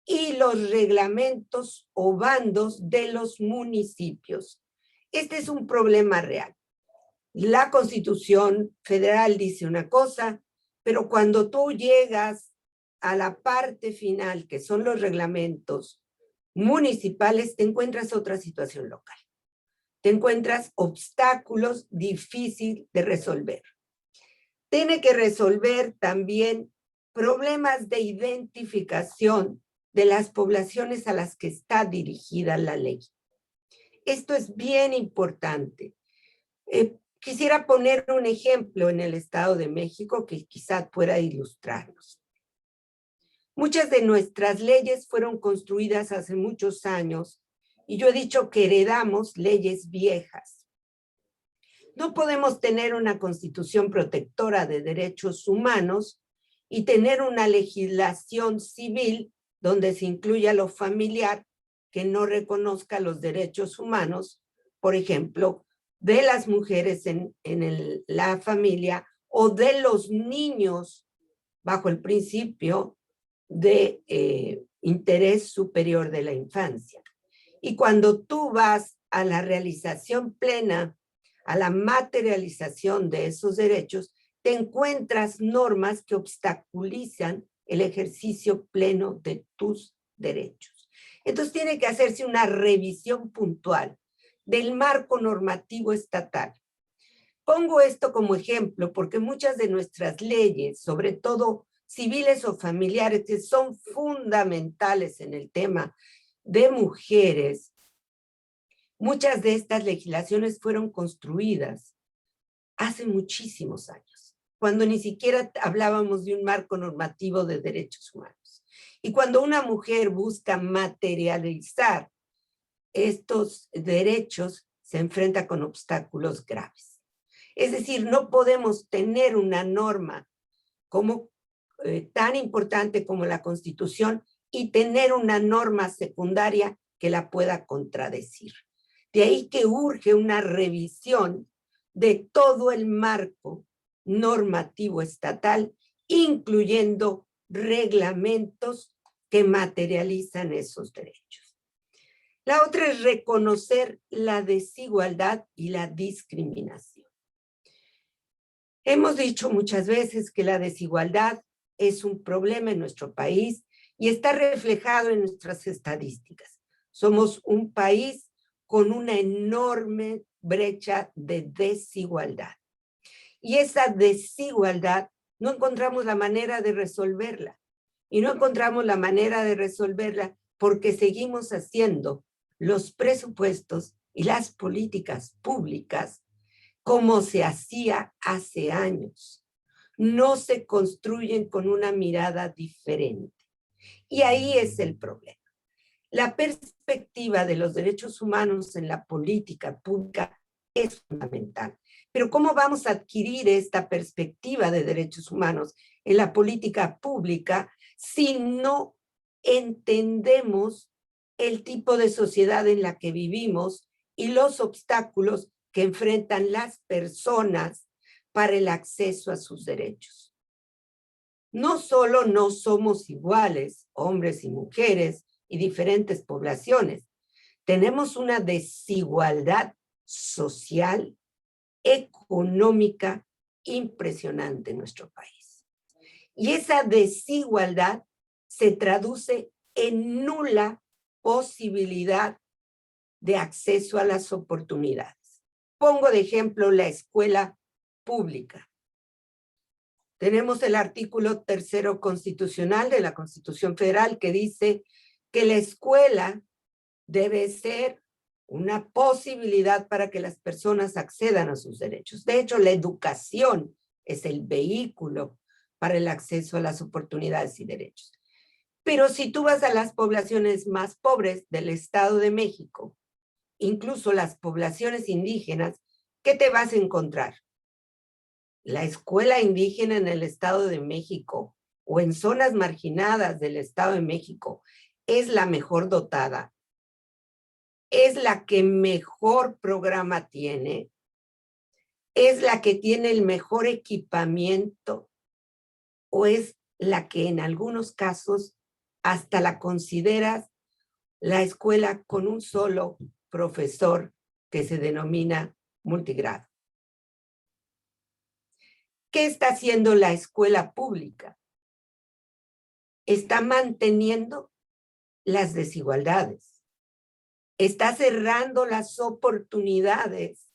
y los reglamentos o bandos de los municipios. Este es un problema real. La Constitución Federal dice una cosa, pero cuando tú llegas a la parte final, que son los reglamentos municipales, te encuentras otra situación local. Te encuentras obstáculos difíciles de resolver. Tiene que resolver también problemas de identificación de las poblaciones a las que está dirigida la ley. Esto es bien importante. Quisiera poner un ejemplo en el Estado de México que quizás pueda ilustrarnos. Muchas de nuestras leyes fueron construidas hace muchos años y yo he dicho que heredamos leyes viejas. No podemos tener una constitución protectora de derechos humanos y tener una legislación civil donde se incluya lo familiar que no reconozca los derechos humanos, por ejemplo, de las mujeres en la familia o de los niños bajo el principio de interés superior de la infancia. Y cuando tú vas a la realización plena, a la materialización de esos derechos, te encuentras normas que obstaculizan el ejercicio pleno de tus derechos. Entonces tiene que hacerse una revisión puntual del marco normativo estatal. Pongo esto como ejemplo porque muchas de nuestras leyes, sobre todo civiles o familiares, que son fundamentales en el tema de mujeres, muchas de estas legislaciones fueron construidas hace muchísimos años, cuando ni siquiera hablábamos de un marco normativo de derechos humanos. Y cuando una mujer busca materializar estos derechos, se enfrenta con obstáculos graves. Es decir, no podemos tener una norma como, tan importante como la Constitución y tener una norma secundaria que la pueda contradecir. De ahí que urge una revisión de todo el marco normativo estatal, incluyendo reglamentos que materializan esos derechos. La otra es reconocer la desigualdad y la discriminación. Hemos dicho muchas veces que la desigualdad es un problema en nuestro país y está reflejado en nuestras estadísticas. Somos un país con una enorme brecha de desigualdad. Y esa desigualdad no encontramos la manera de resolverla. Y no encontramos la manera de resolverla porque seguimos haciendo los presupuestos y las políticas públicas como se hacía hace años. No se construyen con una mirada diferente. Y ahí es el problema. La perspectiva de los derechos humanos en la política pública es fundamental. Pero ¿cómo vamos a adquirir esta perspectiva de derechos humanos en la política pública si no entendemos el tipo de sociedad en la que vivimos y los obstáculos que enfrentan las personas para el acceso a sus derechos? No solo no somos iguales, hombres y mujeres y diferentes poblaciones, tenemos una desigualdad social, económica impresionante en nuestro país. Y esa desigualdad se traduce en nula posibilidad de acceso a las oportunidades. Pongo de ejemplo la escuela pública. Tenemos el artículo 3º constitucional de la Constitución Federal que dice que la escuela debe ser una posibilidad para que las personas accedan a sus derechos. De hecho, la educación es el vehículo para el acceso a las oportunidades y derechos. Pero si tú vas a las poblaciones más pobres del Estado de México, incluso las poblaciones indígenas, ¿qué te vas a encontrar? La escuela indígena en el Estado de México o en zonas marginadas del Estado de México es la mejor dotada, es la que mejor programa tiene, es la que tiene el mejor equipamiento o es la que en algunos casos hasta la consideras la escuela con un solo profesor que se denomina multigrado. ¿Qué está haciendo la escuela pública? Está manteniendo las desigualdades. Está cerrando las oportunidades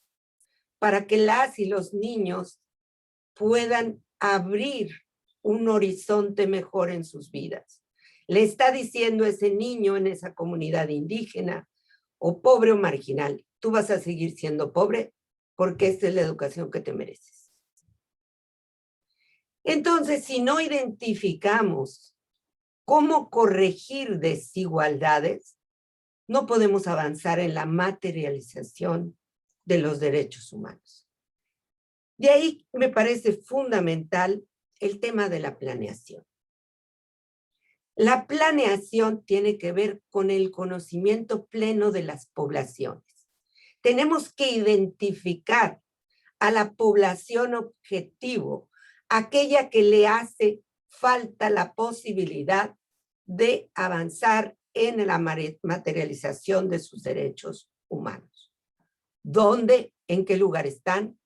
para que las y los niños puedan abrir un horizonte mejor en sus vidas. Le está diciendo a ese niño en esa comunidad indígena, o pobre o marginal, tú vas a seguir siendo pobre porque esta es la educación que te mereces. Entonces, si no identificamos cómo corregir desigualdades, no podemos avanzar en la materialización de los derechos humanos. De ahí me parece fundamental el tema de la planeación. La planeación tiene que ver con el conocimiento pleno de las poblaciones. Tenemos que identificar a la población objetivo, aquella que le hace falta la posibilidad de avanzar en la materialización de sus derechos humanos. ¿Dónde? ¿En qué lugar están?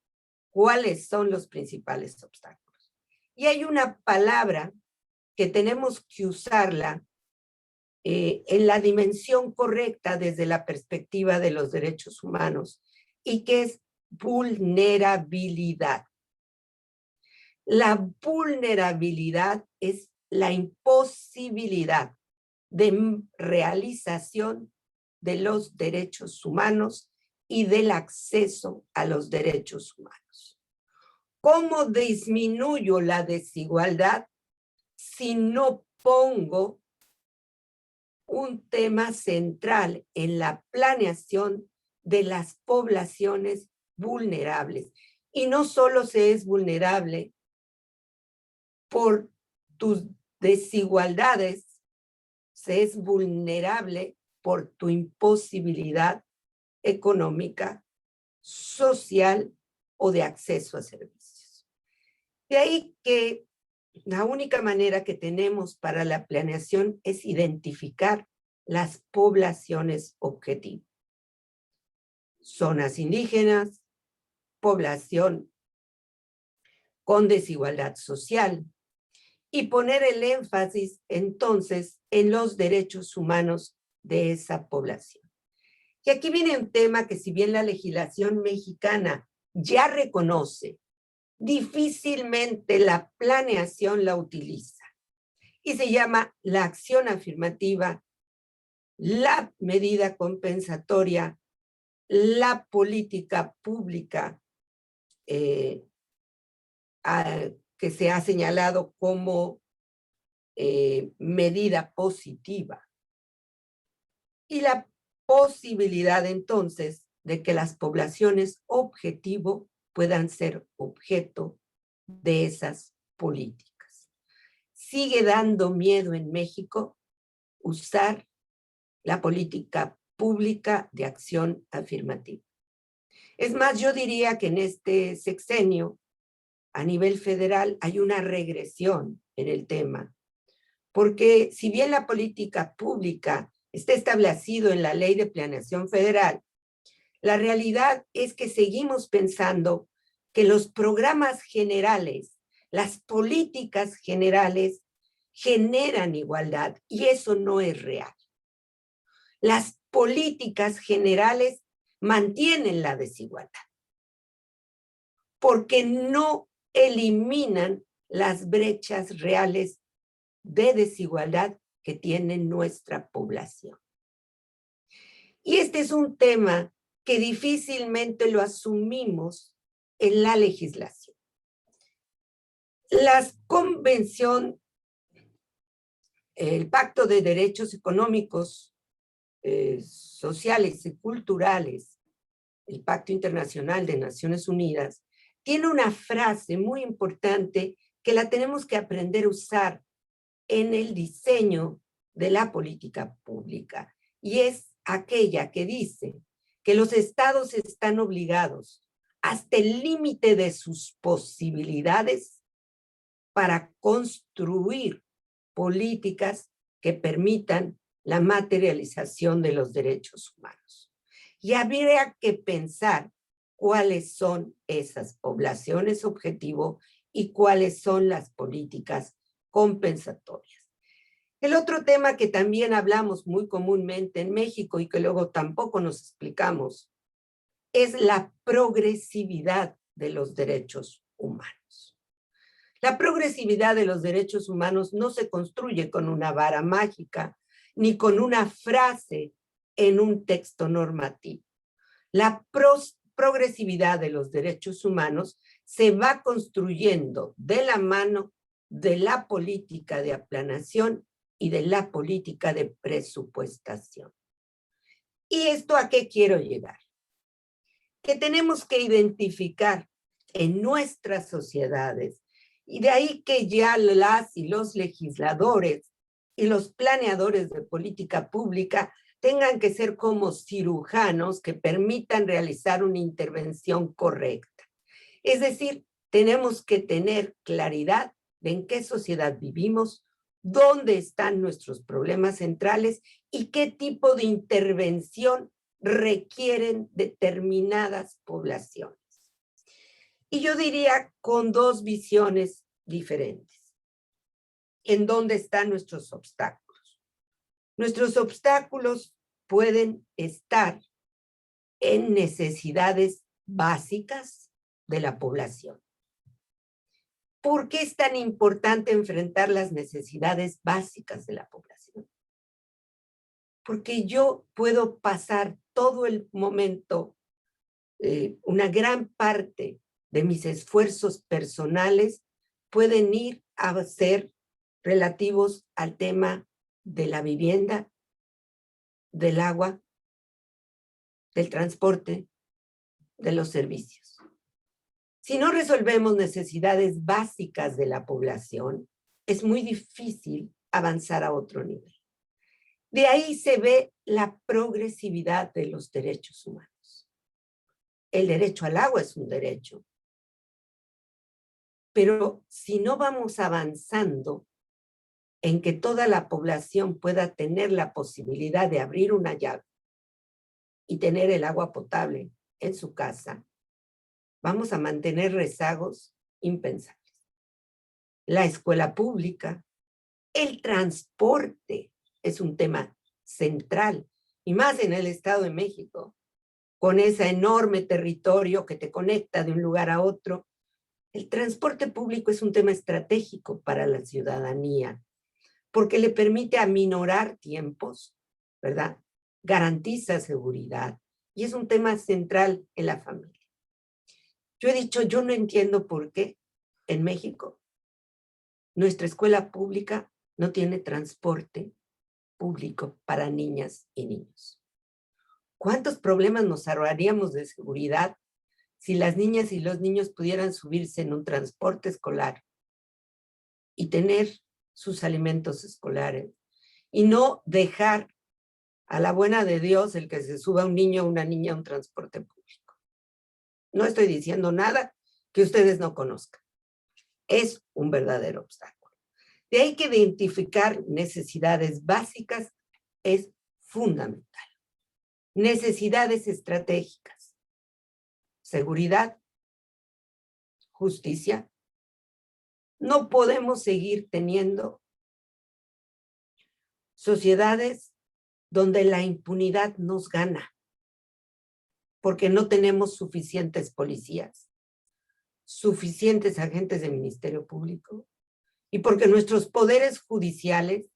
¿Cuáles son los principales obstáculos? Y hay una palabra que tenemos que usarla en la dimensión correcta desde la perspectiva de los derechos humanos y que es vulnerabilidad. La vulnerabilidad es la imposibilidad de realización de los derechos humanos y del acceso a los derechos humanos. ¿Cómo disminuyo la desigualdad si no pongo un tema central en la planeación de las poblaciones vulnerables? Y no solo se es vulnerable por tus desigualdades, se es vulnerable por tu imposibilidad económica, social o de acceso a servicios. De ahí que la única manera que tenemos para la planeación es identificar las poblaciones objetivo. Zonas indígenas, población con desigualdad social, y poner el énfasis entonces en los derechos humanos de esa población. Y aquí viene un tema que si bien la legislación mexicana ya reconoce, difícilmente la planeación la utiliza. Y se llama la acción afirmativa, la medida compensatoria, la política pública que se ha señalado como medida positiva. Y la posibilidad entonces de que las poblaciones objetivo puedan ser objeto de esas políticas. Sigue dando miedo en México usar la política pública de acción afirmativa. Es más, yo diría que en este sexenio, a nivel federal, hay una regresión en el tema, porque si bien la política pública está establecido en la Ley de Planeación Federal, la realidad es que seguimos pensando que los programas generales, las políticas generales generan igualdad y eso no es real. las políticas generales mantienen la desigualdad, porque no eliminan las brechas reales de desigualdad que tiene nuestra población. Y este es un tema que difícilmente lo asumimos en la legislación. La Convención, el Pacto de Derechos Económicos, Sociales y Culturales, el Pacto Internacional de Naciones Unidas, tiene una frase muy importante que la tenemos que aprender a usar en el diseño de la política pública, y es aquella que dice que los estados están obligados hasta el límite de sus posibilidades para construir políticas que permitan la materialización de los derechos humanos. Y habría que pensar cuáles son esas poblaciones objetivo y cuáles son las políticas compensatorias. El otro tema que también hablamos muy comúnmente en México y que luego tampoco nos explicamos es la progresividad de los derechos humanos. La progresividad de los derechos humanos no se construye con una vara mágica ni con una frase en un texto normativo. La progresividad de los derechos humanos se va construyendo de la mano de la política de aplanación y de la política de presupuestación. ¿Y esto a qué quiero llegar? Que tenemos que identificar en nuestras sociedades, y de ahí que ya las y los legisladores y los planeadores de política pública tengan que ser como cirujanos que permitan realizar una intervención correcta. Es decir, tenemos que tener claridad de en qué sociedad vivimos, dónde están nuestros problemas centrales y qué tipo de intervención requieren determinadas poblaciones. Y yo diría con dos visiones diferentes. ¿En dónde están nuestros obstáculos? Nuestros obstáculos pueden estar en necesidades básicas de la población. ¿Por qué es tan importante enfrentar las necesidades básicas de la población? Porque yo puedo pasar todo el momento, una gran parte de mis esfuerzos personales pueden ir a ser relativos al tema de la vivienda, del agua, del transporte, de los servicios. Si no resolvemos necesidades básicas de la población, es muy difícil avanzar a otro nivel. De ahí se ve la progresividad de los derechos humanos. El derecho al agua es un derecho. Pero si no vamos avanzando en que toda la población pueda tener la posibilidad de abrir una llave y tener el agua potable en su casa, vamos a mantener rezagos impensables. La escuela pública, el transporte es un tema central, y más en el Estado de México, con ese enorme territorio que te conecta de un lugar a otro. El transporte público es un tema estratégico para la ciudadanía, porque le permite aminorar tiempos, ¿verdad? Garantiza seguridad, y es un tema central en la familia. Yo he dicho, yo no entiendo por qué en México nuestra escuela pública no tiene transporte público para niñas y niños. ¿Cuántos problemas nos ahorraríamos de seguridad si las niñas y los niños pudieran subirse en un transporte escolar y tener sus alimentos escolares y no dejar a la buena de Dios el que se suba un niño o una niña a un transporte público? No estoy diciendo nada que ustedes no conozcan. Es un verdadero obstáculo. De ahí que identificar necesidades básicas es fundamental. Necesidades estratégicas: seguridad, justicia. No podemos seguir teniendo sociedades donde la impunidad nos gana, porque no tenemos suficientes policías, suficientes agentes del Ministerio Público, y porque nuestros poderes judiciales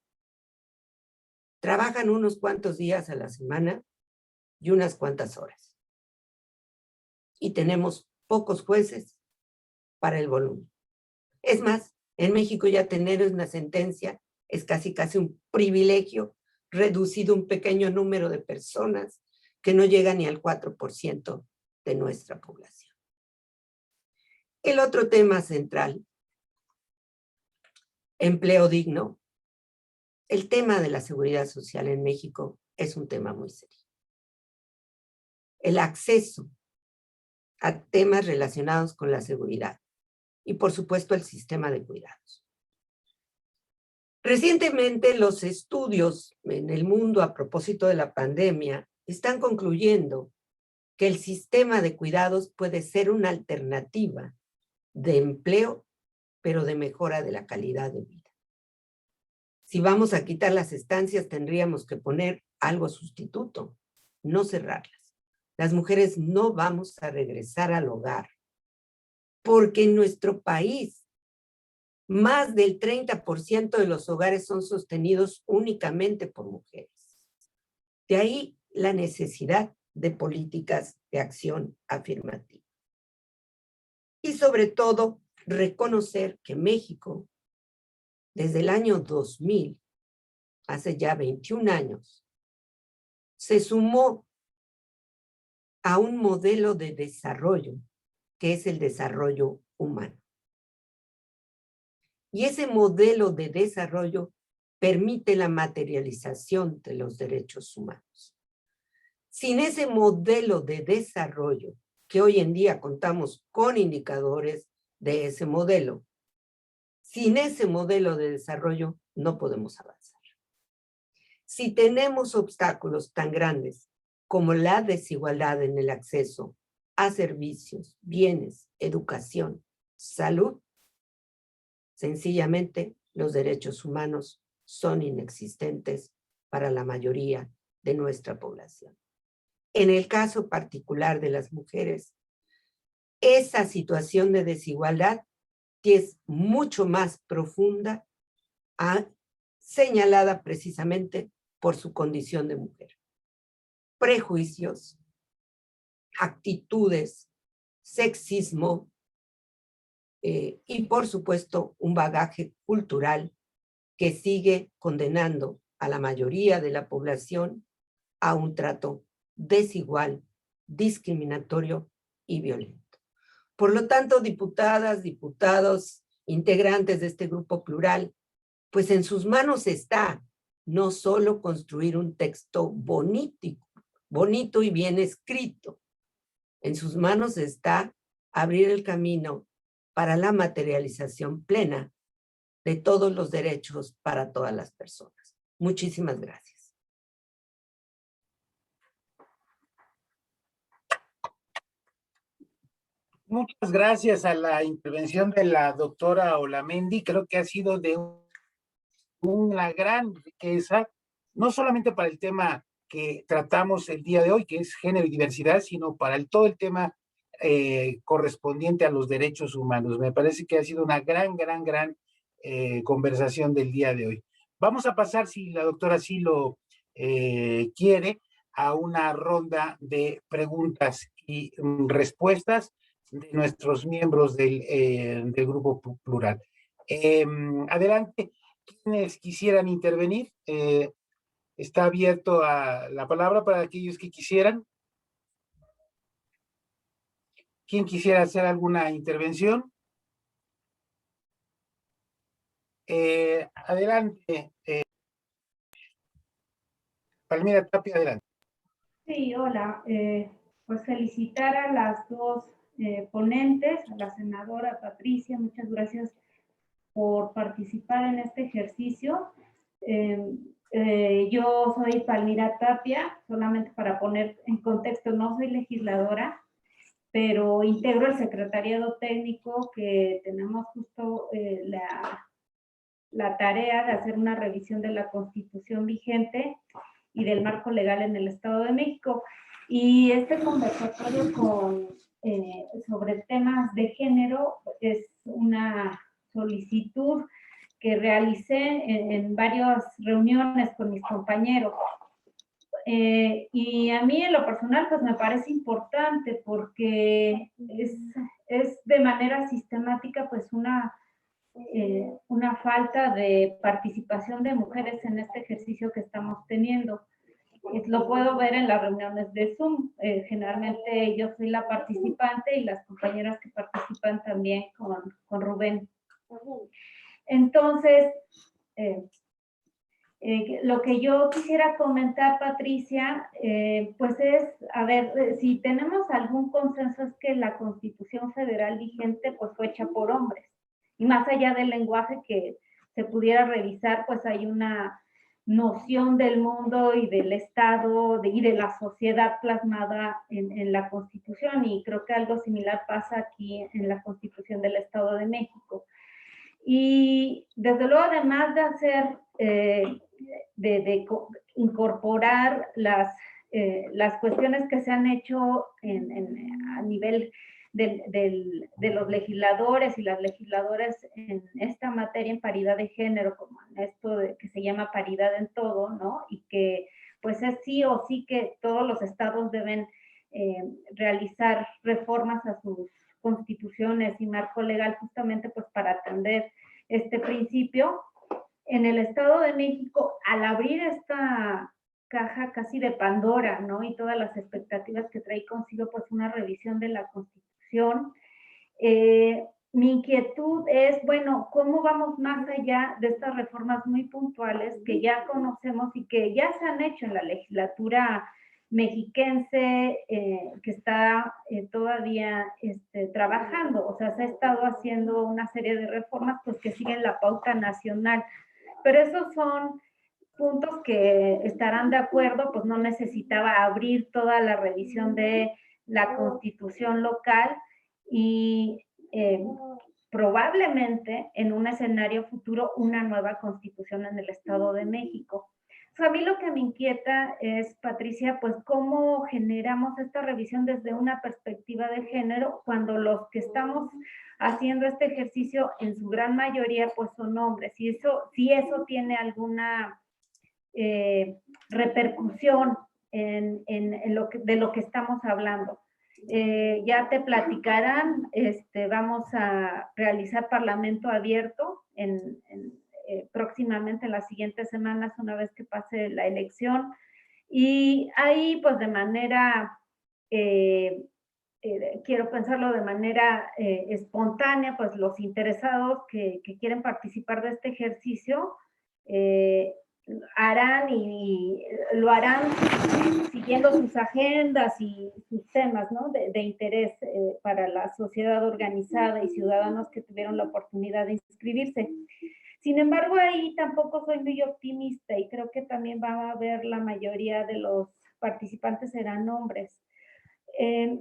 trabajan unos cuantos días a la semana y unas cuantas horas. Y tenemos pocos jueces para el volumen. Es más, en México ya tener una sentencia es casi un privilegio, reducido un pequeño número de personas que no llega ni al 4% de nuestra población. El otro tema central, empleo digno. El tema de la seguridad social en México es un tema muy serio. El acceso a temas relacionados con la seguridad y, por supuesto, el sistema de cuidados. Recientemente, los estudios en el mundo a propósito de la pandemia están concluyendo que el sistema de cuidados puede ser una alternativa de empleo, pero de mejora de la calidad de vida. Si vamos a quitar las estancias, tendríamos que poner algo sustituto, no cerrarlas. Las mujeres no vamos a regresar al hogar, porque en nuestro país más del 30% de los hogares son sostenidos únicamente por mujeres. De ahí la necesidad de políticas de acción afirmativa. Y sobre todo, reconocer que México, desde el año 2000, hace ya 21 años, se sumó a un modelo de desarrollo, que es el desarrollo humano. Y ese modelo de desarrollo permite la materialización de los derechos humanos. Sin ese modelo de desarrollo, que hoy en día contamos con indicadores de ese modelo, sin ese modelo de desarrollo no podemos avanzar. Si tenemos obstáculos tan grandes como la desigualdad en el acceso a servicios, bienes, educación, salud, sencillamente los derechos humanos son inexistentes para la mayoría de nuestra población. En el caso particular de las mujeres, esa situación de desigualdad, que es mucho más profunda, señalada precisamente por su condición de mujer. Prejuicios, actitudes, sexismo y por supuesto un bagaje cultural que sigue condenando a la mayoría de la población a un trato desigual, discriminatorio y violento. Por lo tanto, diputadas, diputados, integrantes de este grupo plural, pues en sus manos está no solo construir un texto bonito y bien escrito, en sus manos está abrir el camino para la materialización plena de todos los derechos para todas las personas. Muchísimas gracias. Muchas gracias a la intervención de la doctora Olamendi. Creo que ha sido de una gran riqueza, no solamente para el tema que tratamos el día de hoy, que es género y diversidad, sino para todo el tema correspondiente a los derechos humanos. Me parece que ha sido una gran conversación del día de hoy. Vamos a pasar, si la doctora sí lo quiere, a una ronda de preguntas y respuestas de nuestros miembros del grupo plural. Adelante, quienes quisieran intervenir. Está abierto a la palabra para aquellos que quisieran. ¿Quién quisiera hacer alguna intervención? Adelante. Palmira Tapia, adelante. Sí, hola. Pues felicitar a las dos ponentes, a la senadora Patricia, muchas gracias por participar en este ejercicio. Yo soy Palmira Tapia, solamente para poner en contexto, no soy legisladora, pero integro el secretariado técnico que tenemos justo la tarea de hacer una revisión de la Constitución vigente y del marco legal en el Estado de México. Y este conversatorio sobre temas de género es una solicitud que realicé en varias reuniones con mis compañeros. Y a mí en lo personal pues me parece importante porque es de manera sistemática pues una falta de participación de mujeres en este ejercicio que estamos teniendo. Lo puedo ver en las reuniones de Zoom. Generalmente yo soy la participante y las compañeras que participan también con Rubén. Entonces, lo que yo quisiera comentar, Patricia, pues es, a ver, si tenemos algún consenso es que la Constitución Federal vigente pues fue hecha por hombres. Y más allá del lenguaje que se pudiera revisar, pues hay una noción del mundo y del Estado y de la sociedad plasmada en la Constitución, y creo que algo similar pasa aquí en la Constitución del Estado de México. Y desde luego, además de hacer, de incorporar las cuestiones que se han hecho a nivel de los legisladores y las legisladoras en esta materia en paridad de género, como en esto que se llama paridad en todo, ¿no? Y que pues es sí o sí que todos los estados deben realizar reformas a sus constituciones y marco legal justamente pues para atender este principio. En el Estado de México, al abrir esta caja casi de Pandora, ¿no? Y todas las expectativas que trae consigo pues una revisión de la Constitución, mi inquietud es, bueno, ¿cómo vamos más allá de estas reformas muy puntuales que ya conocemos y que ya se han hecho en la legislatura mexiquense, que está todavía trabajando? O sea, se ha estado haciendo una serie de reformas pues que siguen la pauta nacional, pero esos son puntos que estarán de acuerdo, pues no necesitaba abrir toda la revisión de la Constitución local y probablemente en un escenario futuro una nueva Constitución en el Estado de México. A mí lo que me inquieta es, Patricia, pues cómo generamos esta revisión desde una perspectiva de género cuando los que estamos haciendo este ejercicio en su gran mayoría pues son hombres, y si eso tiene alguna repercusión de lo que estamos hablando. Ya te platicarán, vamos a realizar Parlamento Abierto próximamente en las siguientes semanas, una vez que pase la elección, y ahí pues de manera, quiero pensarlo de manera espontánea, pues los interesados que quieren participar de este ejercicio harán y lo harán siguiendo sus agendas y sus temas, ¿no? de interés para la sociedad organizada y ciudadanos que tuvieron la oportunidad de inscribirse. Sin embargo, ahí tampoco soy muy optimista y creo que también va a haber la mayoría de los participantes serán hombres.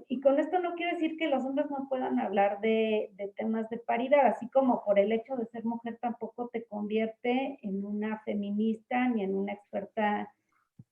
Y con esto no quiero decir que los hombres no puedan hablar de temas de paridad, así como por el hecho de ser mujer tampoco te convierte en una feminista ni en una experta,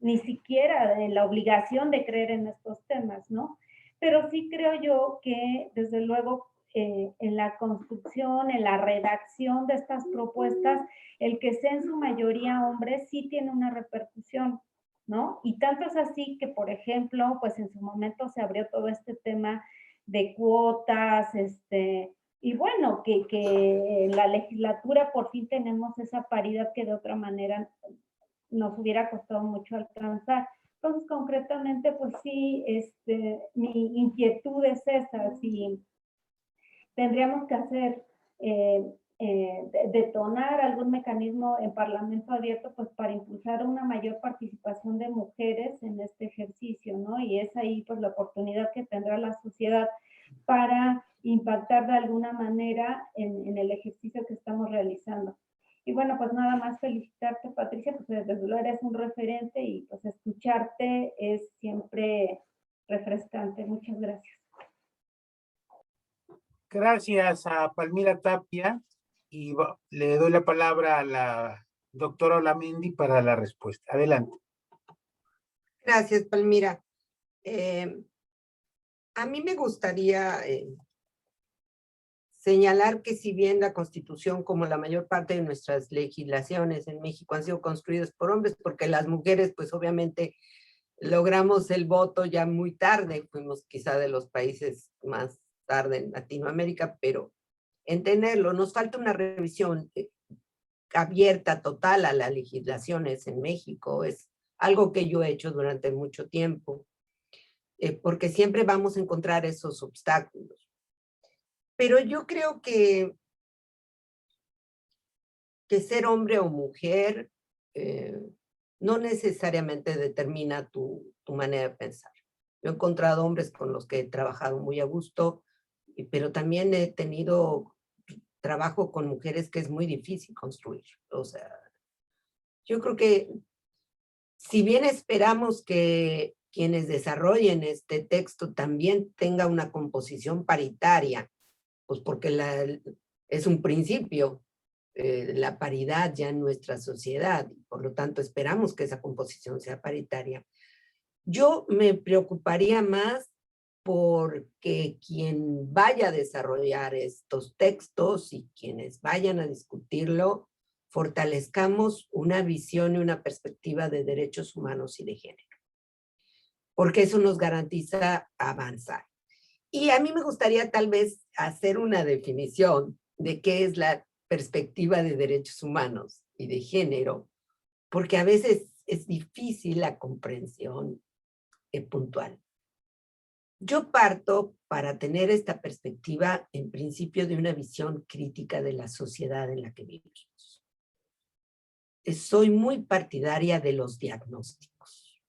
ni siquiera de la obligación de creer en estos temas, ¿no? Pero sí creo yo que desde luego en la construcción, en la redacción de estas propuestas, el que sea en su mayoría hombres sí tiene una repercusión, ¿no? Y tanto es así que, por ejemplo, pues en su momento se abrió todo este tema de cuotas, y bueno, que en la legislatura por fin tenemos esa paridad que de otra manera nos hubiera costado mucho alcanzar. Entonces, concretamente, pues sí, mi inquietud es esa, si tendríamos que hacer, detonar algún mecanismo en Parlamento Abierto, pues para impulsar una mayor participación de mujeres en este ejercicio, ¿no? Y es ahí pues la oportunidad que tendrá la sociedad para impactar de alguna manera en el ejercicio que estamos realizando. Y bueno, pues nada más felicitarte, Patricia, pues desde luego eres un referente y pues escucharte es siempre refrescante. Muchas gracias. Gracias a Palmira Tapia, y le doy la palabra a la doctora Olamendi para la respuesta. Adelante. Gracias, Palmira. A mí me gustaría señalar que si bien la Constitución, como la mayor parte de nuestras legislaciones en México han sido construidas por hombres, porque las mujeres, pues obviamente logramos el voto ya muy tarde, fuimos quizá de los países más tarde en Latinoamérica, pero entenderlo, nos falta una revisión abierta, total a las legislaciones en México, es algo que yo he hecho durante mucho tiempo, porque siempre vamos a encontrar esos obstáculos. Pero yo creo que ser hombre o mujer no necesariamente determina tu manera de pensar. Yo he encontrado hombres con los que he trabajado muy a gusto, pero también he tenido trabajo con mujeres que es muy difícil construir. O sea, yo creo que si bien esperamos que quienes desarrollen este texto también tenga una composición paritaria, pues porque es un principio, la paridad ya en nuestra sociedad, por lo tanto esperamos que esa composición sea paritaria. Yo me preocuparía más porque quien vaya a desarrollar estos textos y quienes vayan a discutirlo, fortalezcamos una visión y una perspectiva de derechos humanos y de género, porque eso nos garantiza avanzar. Y a mí me gustaría tal vez hacer una definición de qué es la perspectiva de derechos humanos y de género, porque a veces es difícil la comprensión puntual. Yo parto para tener esta perspectiva en principio de una visión crítica de la sociedad en la que vivimos. Soy muy partidaria de los diagnósticos.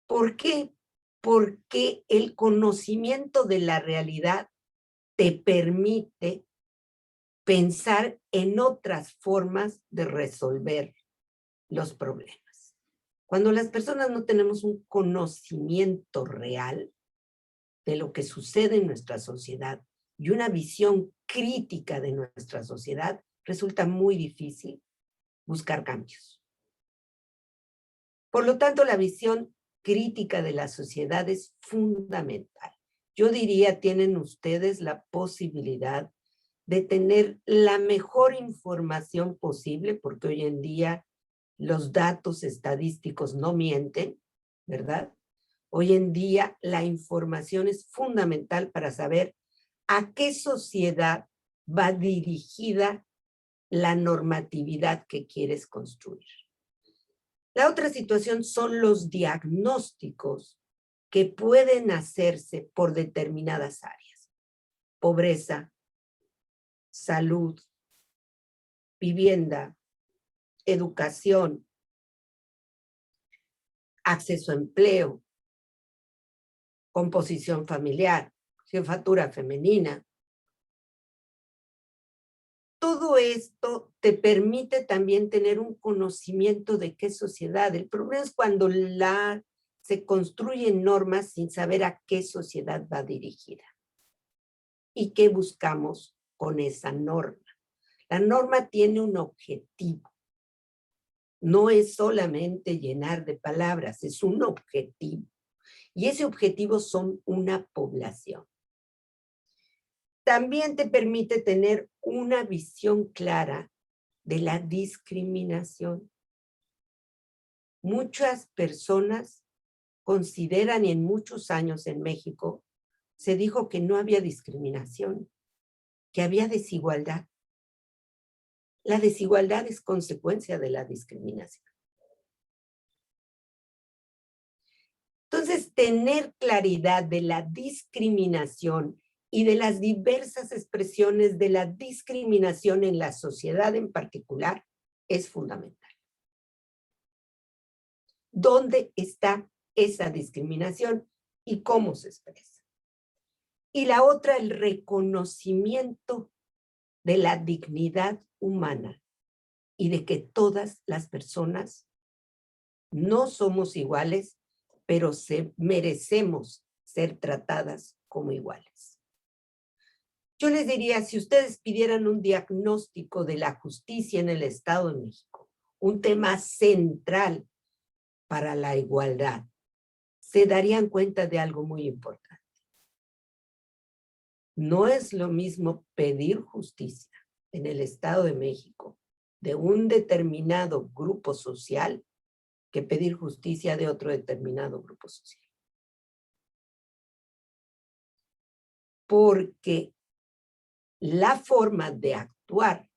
¿Por qué? Porque el conocimiento de la realidad te permite pensar en otras formas de resolver los problemas. Cuando las personas no tenemos un conocimiento real de lo que sucede en nuestra sociedad y una visión crítica de nuestra sociedad, resulta muy difícil buscar cambios. Por lo tanto, la visión crítica de la sociedad es fundamental. Yo diría, tienen ustedes la posibilidad de tener la mejor información posible, porque hoy en día los datos estadísticos no mienten, ¿verdad? Hoy en día la información es fundamental para saber a qué sociedad va dirigida la normatividad que quieres construir. La otra situación son los diagnósticos que pueden hacerse por determinadas áreas. Pobreza, salud, vivienda, educación, acceso a empleo, composición familiar, jefatura femenina. Todo esto te permite también tener un conocimiento de qué sociedad. El problema es cuando se construyen normas sin saber a qué sociedad va dirigida y qué buscamos con esa norma. La norma tiene un objetivo. No es solamente llenar de palabras, es un objetivo. Y ese objetivo son una población. También te permite tener una visión clara de la discriminación. Muchas personas consideran, y en muchos años en México, se dijo que no había discriminación, que había desigualdad. La desigualdad es consecuencia de la discriminación. Entonces, tener claridad de la discriminación y de las diversas expresiones de la discriminación en la sociedad en particular es fundamental. ¿Dónde está esa discriminación y cómo se expresa? Y la otra, el reconocimiento de la dignidad humana y de que todas las personas no somos iguales, pero merecemos ser tratadas como iguales. Yo les diría, si ustedes pidieran un diagnóstico de la justicia en el Estado de México, un tema central para la igualdad, se darían cuenta de algo muy importante. No es lo mismo pedir justicia en el Estado de México de un determinado grupo social que pedir justicia de otro determinado grupo social. Porque la forma de actuar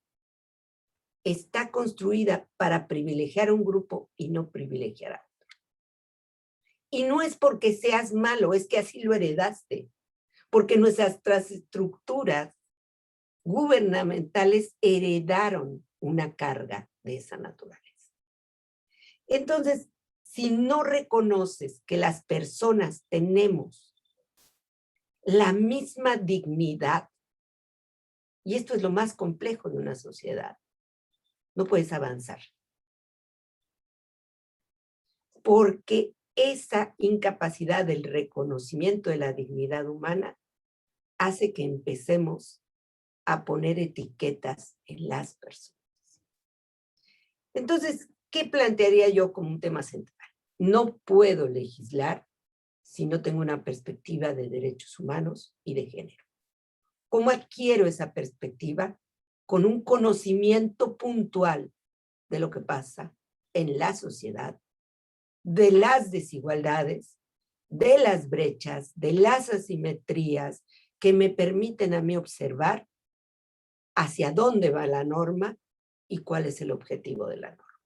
está construida para privilegiar a un grupo y no privilegiar a otro. Y no es porque seas malo, es que así lo heredaste. Porque nuestras estructuras gubernamentales heredaron una carga de esa naturaleza. Entonces, si no reconoces que las personas tenemos la misma dignidad, y esto es lo más complejo de una sociedad, no puedes avanzar. Porque esa incapacidad del reconocimiento de la dignidad humana hace que empecemos a poner etiquetas en las personas. Entonces, ¿qué plantearía yo como un tema central? No puedo legislar si no tengo una perspectiva de derechos humanos y de género. ¿Cómo adquiero esa perspectiva? Con un conocimiento puntual de lo que pasa en la sociedad, de las desigualdades, de las brechas, de las asimetrías que me permiten a mí observar hacia dónde va la norma y cuál es el objetivo de la norma.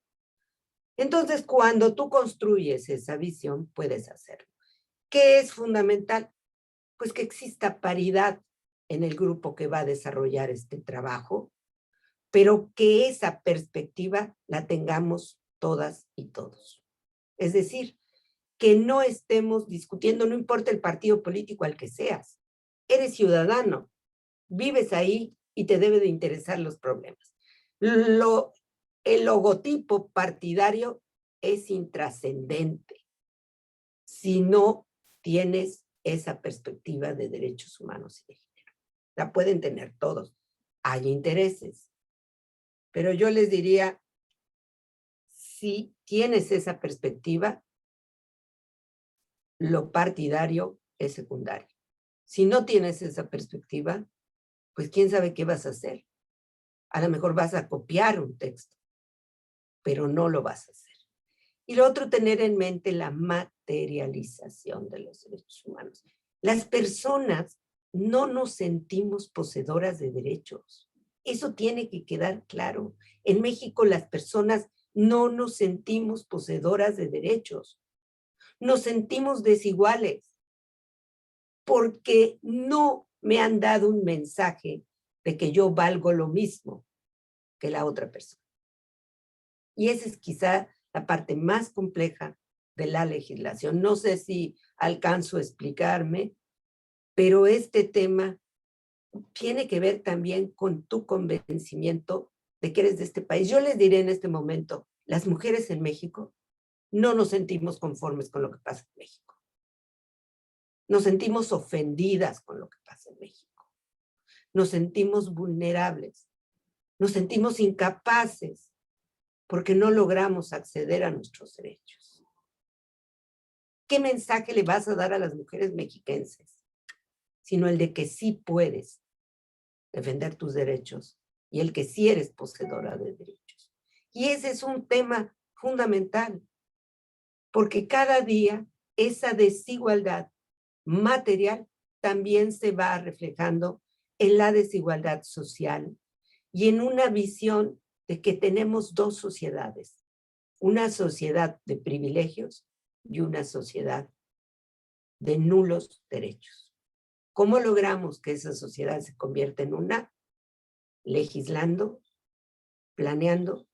Entonces, cuando tú construyes esa visión, puedes hacerlo. ¿Qué es fundamental? Pues que exista paridad en el grupo que va a desarrollar este trabajo, pero que esa perspectiva la tengamos todas y todos. Es decir, que no estemos discutiendo, no importa el partido político al que seas. Eres ciudadano, vives ahí y te debe de interesar los problemas. El logotipo partidario es intrascendente si no tienes esa perspectiva de derechos humanos y de género. La pueden tener todos. Hay intereses. Pero yo les diría, si tienes esa perspectiva, lo partidario es secundario. Si no tienes esa perspectiva, pues quién sabe qué vas a hacer. A lo mejor vas a copiar un texto, pero no lo vas a hacer. Y lo otro, tener en mente la materialización de los derechos humanos. Las personas no nos sentimos poseedoras de derechos. Eso tiene que quedar claro. En México las personas no nos sentimos poseedoras de derechos. Nos sentimos desiguales porque no me han dado un mensaje de que yo valgo lo mismo que la otra persona. Y esa es quizá la parte más compleja de la legislación. No sé si alcanzo a explicarme, pero este tema tiene que ver también con tu convencimiento de que eres de este país. Yo les diré en este momento, las mujeres en México no nos sentimos conformes con lo que pasa en México. Nos sentimos ofendidas con lo que pasa en México. Nos sentimos vulnerables. Nos sentimos incapaces porque no logramos acceder a nuestros derechos. ¿Qué mensaje le vas a dar a las mujeres mexiquenses? Sino el de que sí puedes defender tus derechos y el que sí eres poseedora de derechos. Y ese es un tema fundamental, porque cada día esa desigualdad material también se va reflejando en la desigualdad social y en una visión de que tenemos dos sociedades, una sociedad de privilegios y una sociedad de nulos derechos. ¿Cómo logramos que esa sociedad se convierta en una? Legislando, planeando,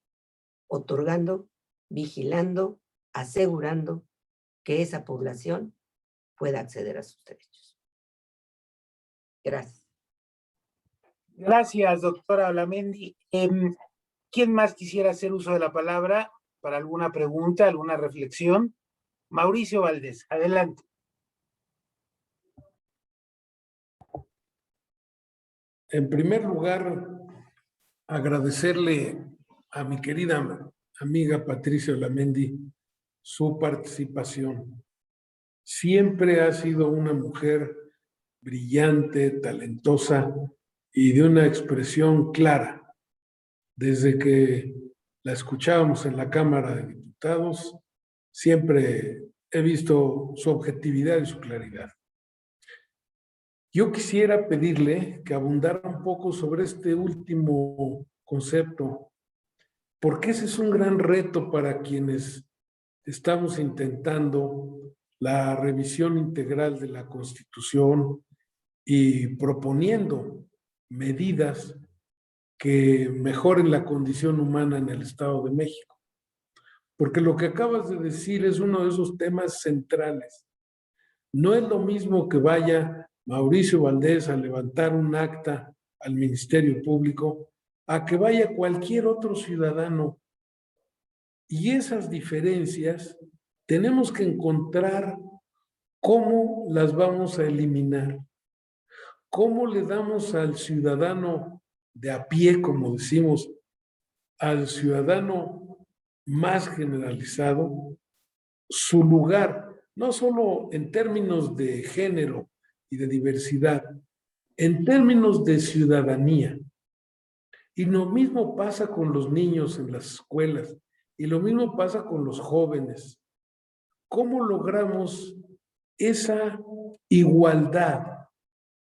otorgando, vigilando, asegurando que esa población pueda acceder a sus derechos. Gracias. Gracias, doctora Olamendi. ¿Quién más quisiera hacer uso de la palabra para alguna pregunta, alguna reflexión? Mauricio Valdés, adelante. En primer lugar, agradecerle a mi querida amiga Patricia Olamendi su participación. Siempre ha sido una mujer brillante, talentosa y de una expresión clara. Desde que la escuchábamos en la Cámara de Diputados, siempre he visto su objetividad y su claridad. Yo quisiera pedirle que abundara un poco sobre este último concepto, porque ese es un gran reto para quienes estamos intentando la revisión integral de la Constitución y proponiendo medidas que mejoren la condición humana en el Estado de México. Porque lo que acabas de decir es uno de esos temas centrales. No es lo mismo que vaya Mauricio Valdés a levantar un acta al Ministerio Público a que vaya cualquier otro ciudadano. Y esas diferencias tenemos que encontrar cómo las vamos a eliminar. ¿Cómo le damos al ciudadano de a pie, como decimos, al ciudadano más generalizado, su lugar, no solo en términos de género y de diversidad, en términos de ciudadanía? Y lo mismo pasa con los niños en las escuelas, y lo mismo pasa con los jóvenes. ¿Cómo logramos esa igualdad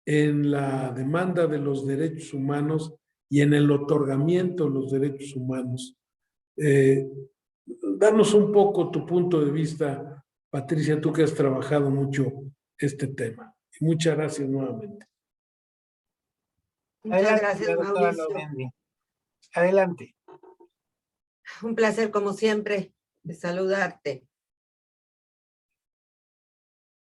en la demanda de los derechos humanos y en el otorgamiento de los derechos humanos? Danos un poco tu punto de vista, Patricia, tú que has trabajado mucho este tema. Y muchas gracias nuevamente. Muchas gracias, Mauricio. Adelante. Un placer, como siempre, de saludarte.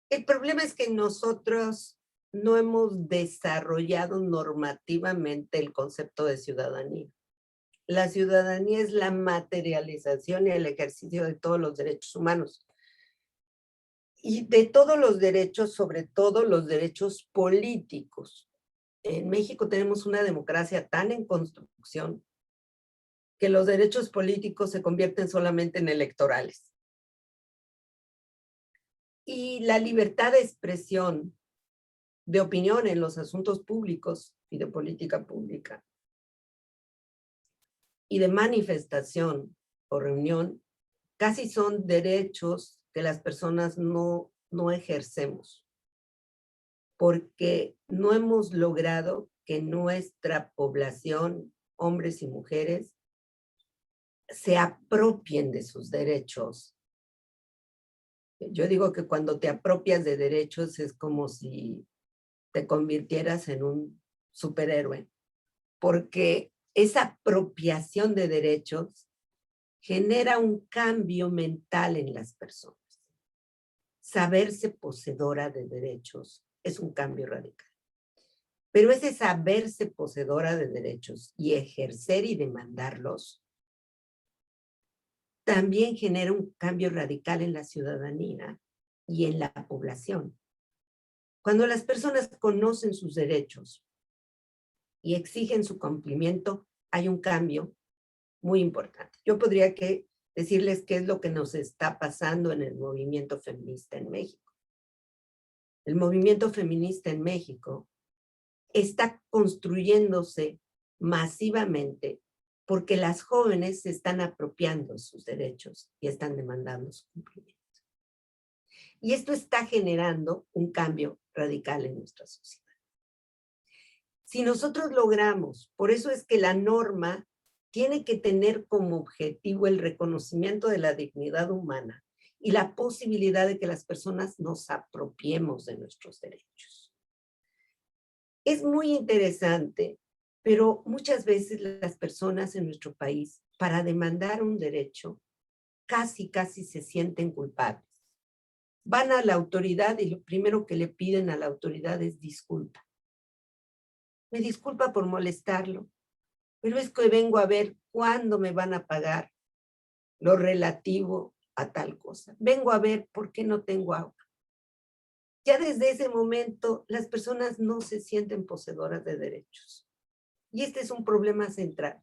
El problema es que nosotros no hemos desarrollado normativamente el concepto de ciudadanía. La ciudadanía es la materialización y el ejercicio de todos los derechos humanos. Y de todos los derechos, sobre todo los derechos políticos. En México tenemos una democracia tan en construcción que los derechos políticos se convierten solamente en electorales. Y la libertad de expresión, de opinión en los asuntos públicos y de política pública, y de manifestación o reunión, casi son derechos que las personas no ejercemos, porque no hemos logrado que nuestra población, hombres y mujeres, se apropien de sus derechos. Yo digo que cuando te apropias de derechos es como si te convirtieras en un superhéroe, porque esa apropiación de derechos genera un cambio mental en las personas. Saberse poseedora de derechos es un cambio radical. Pero ese saberse poseedora de derechos y ejercer y demandarlos también genera un cambio radical en la ciudadanía y en la población. Cuando las personas conocen sus derechos y exigen su cumplimiento, hay un cambio muy importante. Yo podría decirles qué es lo que nos está pasando en el movimiento feminista en México. El movimiento feminista en México está construyéndose masivamente porque las jóvenes se están apropiando de sus derechos y están demandando su cumplimiento. Y esto está generando un cambio radical en nuestra sociedad. Si nosotros logramos, por eso es que la norma tiene que tener como objetivo el reconocimiento de la dignidad humana y la posibilidad de que las personas nos apropiemos de nuestros derechos. Es muy interesante, pero muchas veces las personas en nuestro país, para demandar un derecho, casi se sienten culpables. Van a la autoridad y lo primero que le piden a la autoridad es disculpa. Me disculpa por molestarlo, pero es que vengo a ver cuándo me van a pagar lo relativo a tal cosa. Vengo a ver por qué no tengo agua. Ya desde ese momento las personas no se sienten poseedoras de derechos. Y este es un problema central.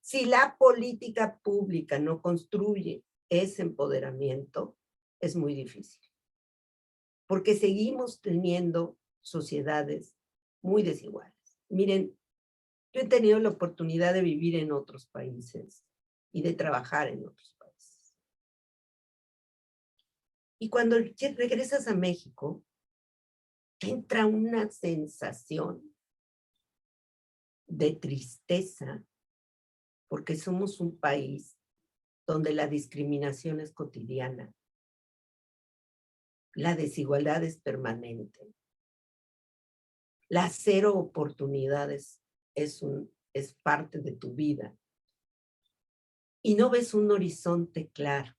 Si la política pública no construye ese empoderamiento es muy difícil. Porque seguimos teniendo sociedades muy desiguales. Miren, yo he tenido la oportunidad de vivir en otros países y de trabajar en otros países. Y cuando regresas a México, entra una sensación de tristeza porque somos un país donde la discriminación es cotidiana, la desigualdad es permanente, las cero oportunidades es parte de tu vida y no ves un horizonte claro.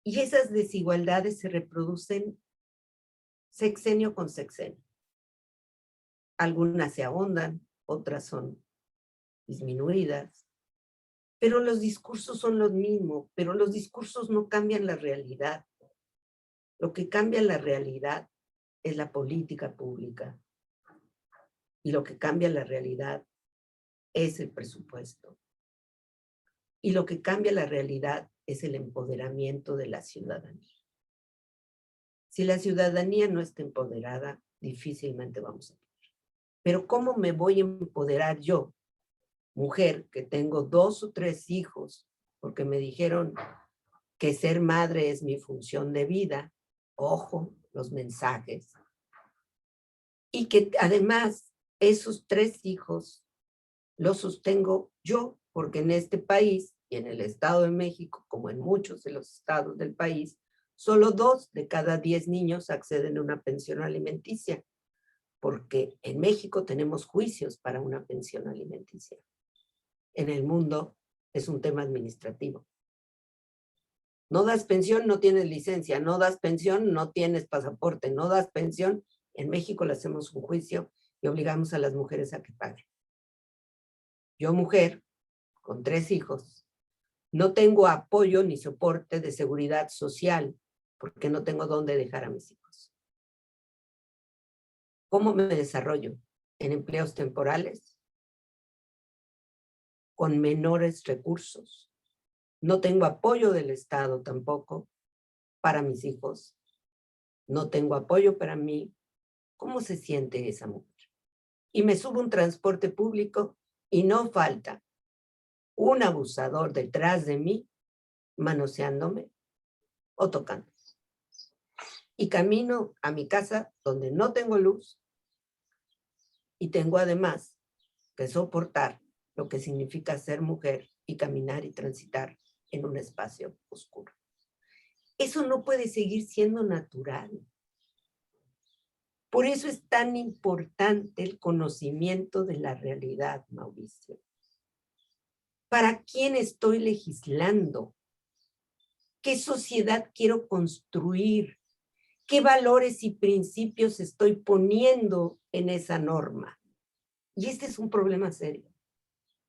Y esas desigualdades se reproducen sexenio con sexenio. Algunas se ahondan, otras son disminuidas, pero los discursos son los mismos, pero los discursos no cambian la realidad. Lo que cambia la realidad es la política pública. Y lo que cambia la realidad es el presupuesto. Y lo que cambia la realidad es el empoderamiento de la ciudadanía. Si la ciudadanía no está empoderada, difícilmente vamos a poder. Pero ¿cómo me voy a empoderar yo, mujer, que tengo 2 o 3 hijos, porque me dijeron que ser madre es mi función de vida? Ojo, los mensajes. Y que además esos 3 hijos los sostengo yo, porque en este país y en el Estado de México, como en muchos de los estados del país, solo 2 de cada 10 niños acceden a una pensión alimenticia, porque en México tenemos juicios para una pensión alimenticia. En el mundo es un tema administrativo. No das pensión, no tienes licencia. No das pensión, no tienes pasaporte. No das pensión. En México le hacemos un juicio y obligamos a las mujeres a que paguen. Yo, mujer, con 3 hijos, no tengo apoyo ni soporte de seguridad social porque no tengo dónde dejar a mis hijos. ¿Cómo me desarrollo? En empleos temporales, con menores recursos. No tengo apoyo del Estado tampoco para mis hijos. No tengo apoyo para mí. ¿Cómo se siente esa mujer? Y me subo a un transporte público y no falta un abusador detrás de mí, manoseándome o tocando. Y camino a mi casa donde no tengo luz y tengo además que soportar lo que significa ser mujer y caminar y transitar en un espacio oscuro. Eso no puede seguir siendo natural. Por eso es tan importante el conocimiento de la realidad, Mauricio. ¿Para quién estoy legislando? ¿Qué sociedad quiero construir? ¿Qué valores y principios estoy poniendo en esa norma? Y este es un problema serio.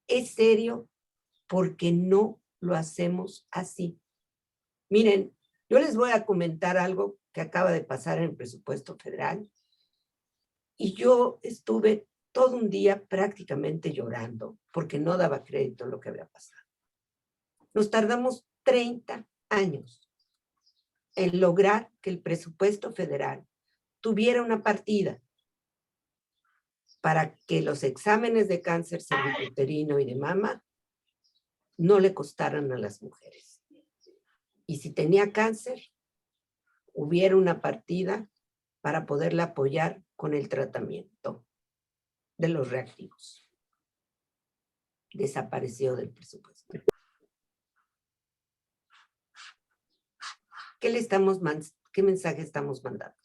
Es serio porque no lo hacemos así. Miren, yo les voy a comentar algo que acaba de pasar en el presupuesto federal. Y yo estuve todo un día prácticamente llorando porque no daba crédito a lo que había pasado. Nos tardamos 30 años en lograr que el presupuesto federal tuviera una partida para que los exámenes de cáncer cervicuterino y de mama no le costaran a las mujeres. Y si tenía cáncer, hubiera una partida para poderla apoyar con el tratamiento de los reactivos. Desapareció del presupuesto. ¿Qué mensaje estamos mandando?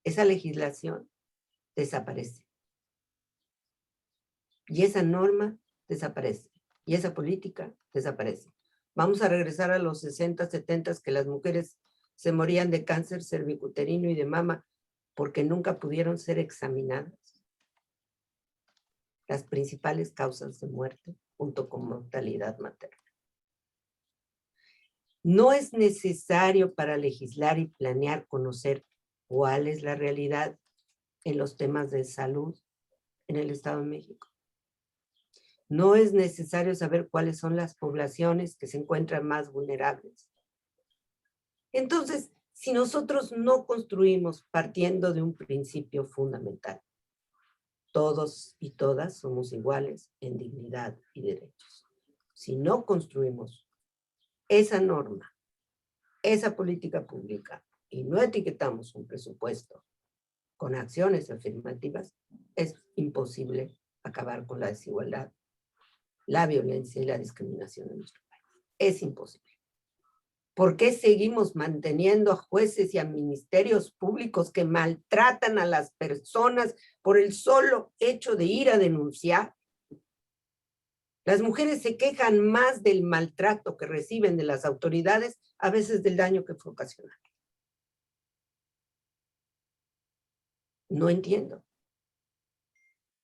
Esa legislación desaparece. Y esa norma desaparece. Y esa política desaparece. Vamos a regresar a los 60, 70 que las mujeres se morían de cáncer cervicuterino y de mama porque nunca pudieron ser examinadas. Las principales causas de muerte junto con mortalidad materna. No es necesario para legislar y planear conocer cuál es la realidad en los temas de salud en el Estado de México. No es necesario saber cuáles son las poblaciones que se encuentran más vulnerables. Entonces, si nosotros no construimos partiendo de un principio fundamental, todos y todas somos iguales en dignidad y derechos. Si no construimos esa norma, esa política pública, y no etiquetamos un presupuesto con acciones afirmativas, es imposible acabar con la desigualdad, la violencia y la discriminación en nuestro país. Es imposible. ¿Por qué seguimos manteniendo a jueces y a ministerios públicos que maltratan a las personas por el solo hecho de ir a denunciar? Las mujeres se quejan más del maltrato que reciben de las autoridades, a veces del daño que fue ocasionado. No entiendo.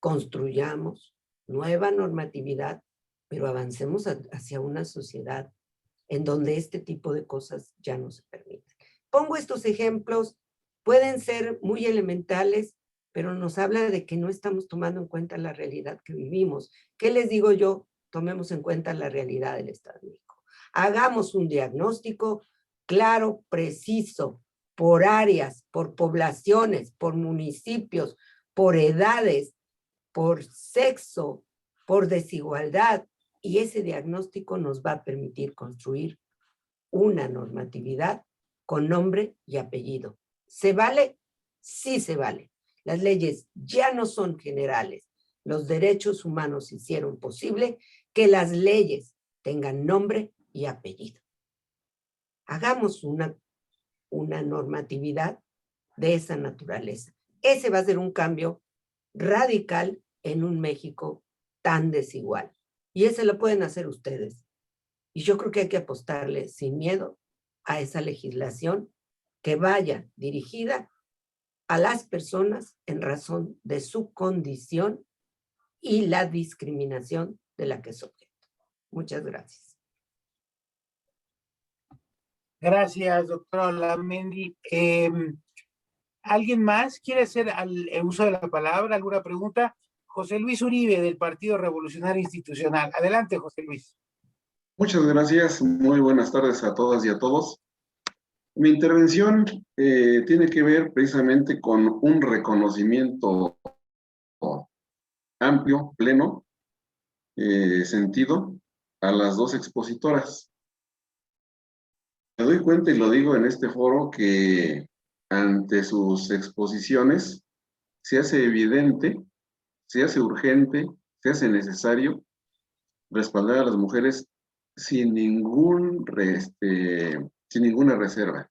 Construyamos nueva normatividad, pero avancemos hacia una sociedad en donde este tipo de cosas ya no se permiten. Pongo estos ejemplos, pueden ser muy elementales, pero nos habla de que no estamos tomando en cuenta la realidad que vivimos. ¿Qué les digo yo? Tomemos en cuenta la realidad del Estado de México. Hagamos un diagnóstico claro, preciso, por áreas, por poblaciones, por municipios, por edades, por sexo, por desigualdad, y ese diagnóstico nos va a permitir construir una normatividad con nombre y apellido. ¿Se vale? Sí se vale. Las leyes ya no son generales. Los derechos humanos hicieron posible que las leyes tengan nombre y apellido. Hagamos una normatividad de esa naturaleza. Ese va a ser un cambio radical en un México tan desigual. Y ese lo pueden hacer ustedes. Y yo creo que hay que apostarle sin miedo a esa legislación que vaya dirigida a las personas en razón de su condición y la discriminación de la que es objeto. Muchas gracias. Gracias, doctora Olamendi. ¿Alguien más quiere hacer el uso de la palabra? ¿Alguna pregunta? José Luis Uribe, del Partido Revolucionario Institucional. Adelante, José Luis. Muchas gracias. Muy buenas tardes a todas y a todos. Mi intervención tiene que ver precisamente con un reconocimiento amplio, pleno, sentido a las dos expositoras. Me doy cuenta y lo digo en este foro que ante sus exposiciones se hace evidente, se hace urgente, se hace necesario respaldar a las mujeres sin ninguna reserva.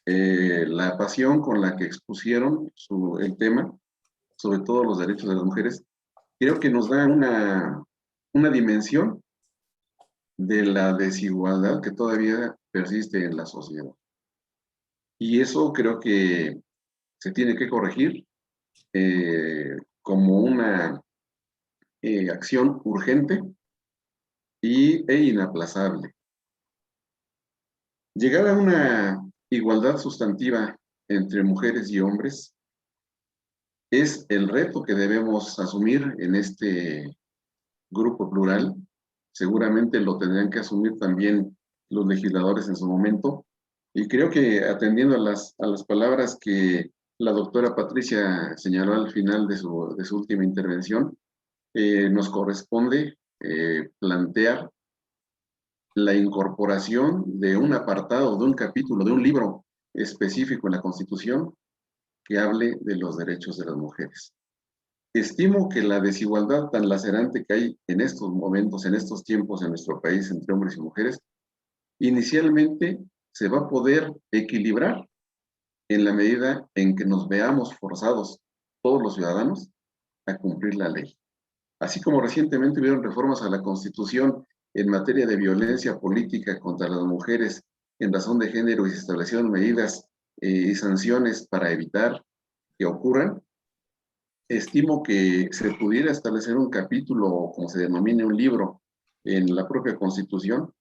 La pasión con la que expusieron el tema, sobre todo los derechos de las mujeres, creo que nos da una dimensión de la desigualdad que todavía persiste en la sociedad. Y eso creo que se tiene que corregir como una acción urgente e inaplazable. Llegar a una igualdad sustantiva entre mujeres y hombres es el reto que debemos asumir en este grupo plural. Seguramente lo tendrán que asumir también los legisladores en su momento. Y creo que atendiendo a las palabras que la doctora Patricia señaló al final de su última intervención, nos corresponde plantear la incorporación de un apartado, de un capítulo, de un libro específico en la Constitución que hable de los derechos de las mujeres. Estimo que la desigualdad tan lacerante que hay en estos momentos, en estos tiempos en nuestro país entre hombres y mujeres, inicialmente se va a poder equilibrar en la medida en que nos veamos forzados, todos los ciudadanos, a cumplir la ley. Así como recientemente hubieron reformas a la Constitución en materia de violencia política contra las mujeres en razón de género y se establecieron medidas y sanciones para evitar que ocurran, estimo que se pudiera establecer un capítulo, o como se denomine un libro, en la propia Constitución,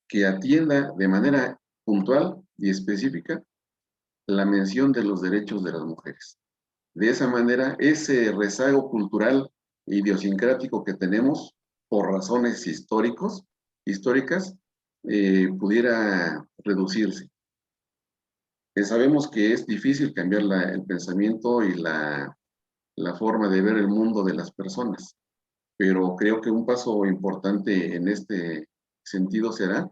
que atienda de manera puntual y específica la mención de los derechos de las mujeres. De esa manera, ese rezago cultural idiosincrático que tenemos por razones históricas, pudiera reducirse. Sabemos que es difícil cambiar el pensamiento y la forma de ver el mundo de las personas, pero creo que un paso importante en este sentido será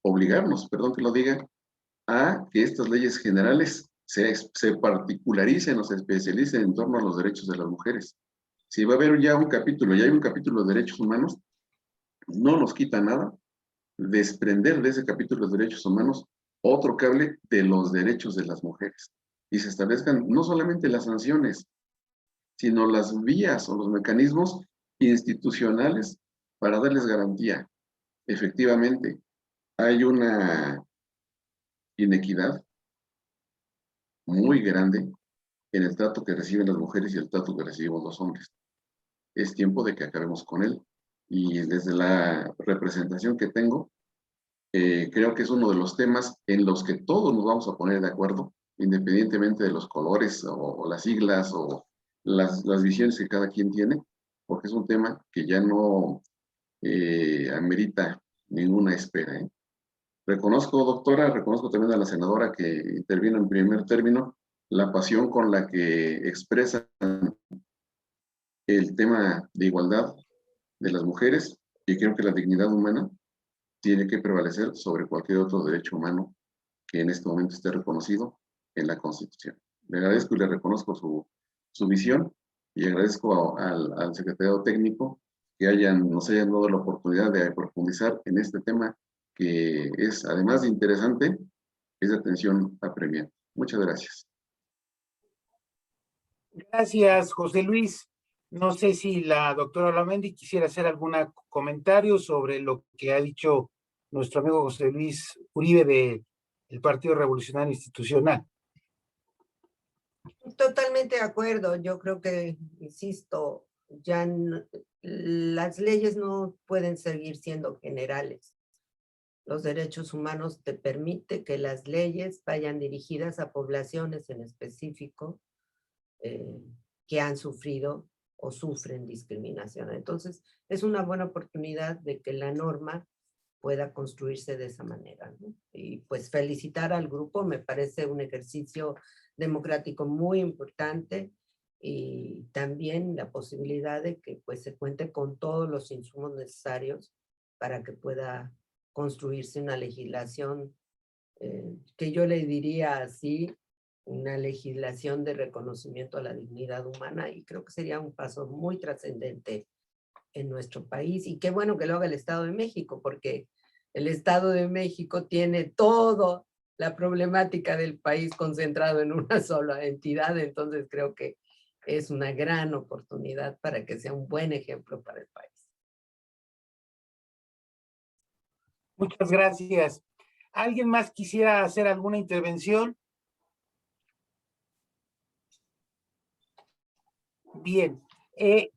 obligarnos, perdón que lo diga, a que estas leyes generales se particularicen o se especialicen en torno a los derechos de las mujeres. Si va a haber ya un capítulo, ya hay un capítulo de derechos humanos, no nos quita nada desprender de ese capítulo de derechos humanos otro cable de los derechos de las mujeres y se establezcan no solamente las sanciones, sino las vías o los mecanismos institucionales para darles garantía. Efectivamente, hay una inequidad muy grande en el trato que reciben las mujeres y el trato que recibimos los hombres. Es tiempo de que acabemos con él. Y desde la representación que tengo, creo que es uno de los temas en los que todos nos vamos a poner de acuerdo, independientemente de los colores o las siglas o las visiones que cada quien tiene, porque es un tema que ya no amerita ninguna espera. Reconozco, doctora, reconozco también a la senadora que intervino en primer término, la pasión con la que expresa el tema de igualdad de las mujeres, y creo que la dignidad humana tiene que prevalecer sobre cualquier otro derecho humano que en este momento esté reconocido en la Constitución. Le agradezco y le reconozco su visión y agradezco al secretariado técnico que nos hayan dado la oportunidad de profundizar en este tema que es, además de interesante, es de atención apremiante. Muchas gracias. Gracias, José Luis. No sé si la doctora Olamendi quisiera hacer algún comentario sobre lo que ha dicho nuestro amigo José Luis Uribe del Partido Revolucionario Institucional. Totalmente de acuerdo. Yo creo que, insisto, ya las leyes no pueden seguir siendo generales. Los derechos humanos te permiten que las leyes vayan dirigidas a poblaciones en específico que han sufrido o sufren discriminación. Entonces, es una buena oportunidad de que la norma pueda construirse de esa manera, ¿no? Y pues felicitar al grupo, me parece un ejercicio democrático muy importante y también la posibilidad de que pues se cuente con todos los insumos necesarios para que pueda construirse una legislación que yo le diría así, una legislación de reconocimiento a la dignidad humana, y creo que sería un paso muy trascendente en nuestro país, y qué bueno que lo haga el Estado de México, porque el Estado de México tiene toda la problemática del país concentrado en una sola entidad, entonces creo que es una gran oportunidad para que sea un buen ejemplo para el país. Muchas gracias. ¿Alguien más quisiera hacer alguna intervención? Bien.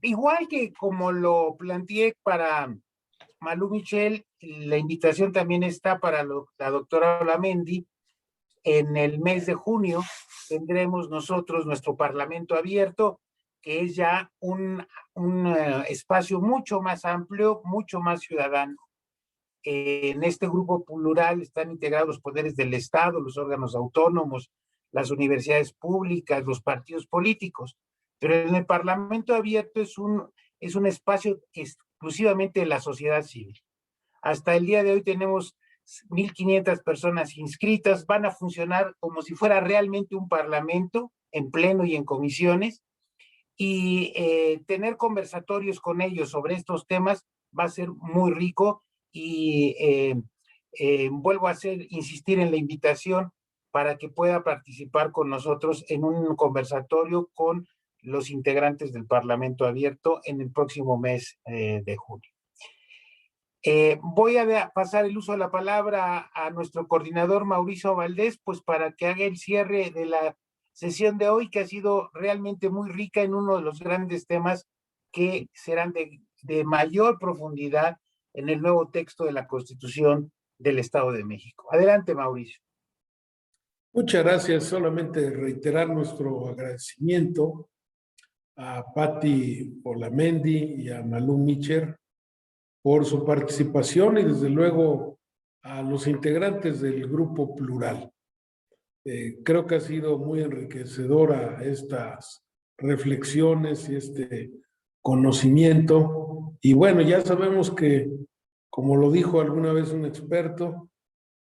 Igual que como lo planteé para Malú Michel, la invitación también está para la doctora Olamendi. En el mes de junio tendremos nosotros nuestro Parlamento abierto, que es ya un espacio mucho más amplio, mucho más ciudadano. En este grupo plural están integrados los poderes del Estado, los órganos autónomos, las universidades públicas, los partidos políticos, pero en el Parlamento abierto es un espacio exclusivamente de la sociedad civil. Hasta el día de hoy tenemos 1,500 personas inscritas, van a funcionar como si fuera realmente un parlamento en pleno y en comisiones, y tener conversatorios con ellos sobre estos temas va a ser muy rico, y vuelvo a insistir en la invitación para que pueda participar con nosotros en un conversatorio con los integrantes del Parlamento abierto en el próximo mes de junio. Voy a pasar el uso de la palabra a nuestro coordinador Mauricio Valdés, pues para que haga el cierre de la sesión de hoy, que ha sido realmente muy rica en uno de los grandes temas que serán de mayor profundidad en el nuevo texto de la Constitución del Estado de México. Adelante, Mauricio. Muchas gracias. Solamente reiterar nuestro agradecimiento a Patti Olamendi y a Malú Micher por su participación y desde luego a los integrantes del Grupo Plural. Creo que ha sido muy enriquecedora estas reflexiones y este conocimiento. Y bueno, ya sabemos que, como lo dijo alguna vez un experto,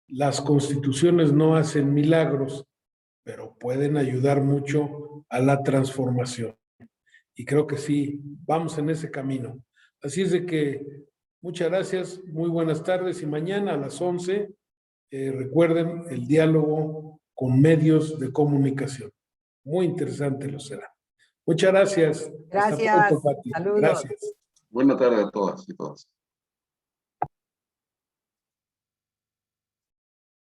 las constituciones no hacen milagros, pero pueden ayudar mucho a la transformación. Y creo que sí, vamos en ese camino. Así es de que muchas gracias, muy buenas tardes y mañana a las 11, recuerden el diálogo con medios de comunicación. Muy interesante lo será. Muchas gracias. Gracias. Hasta pronto, Pati. Saludos. Gracias. Buena tarde a todas y todos.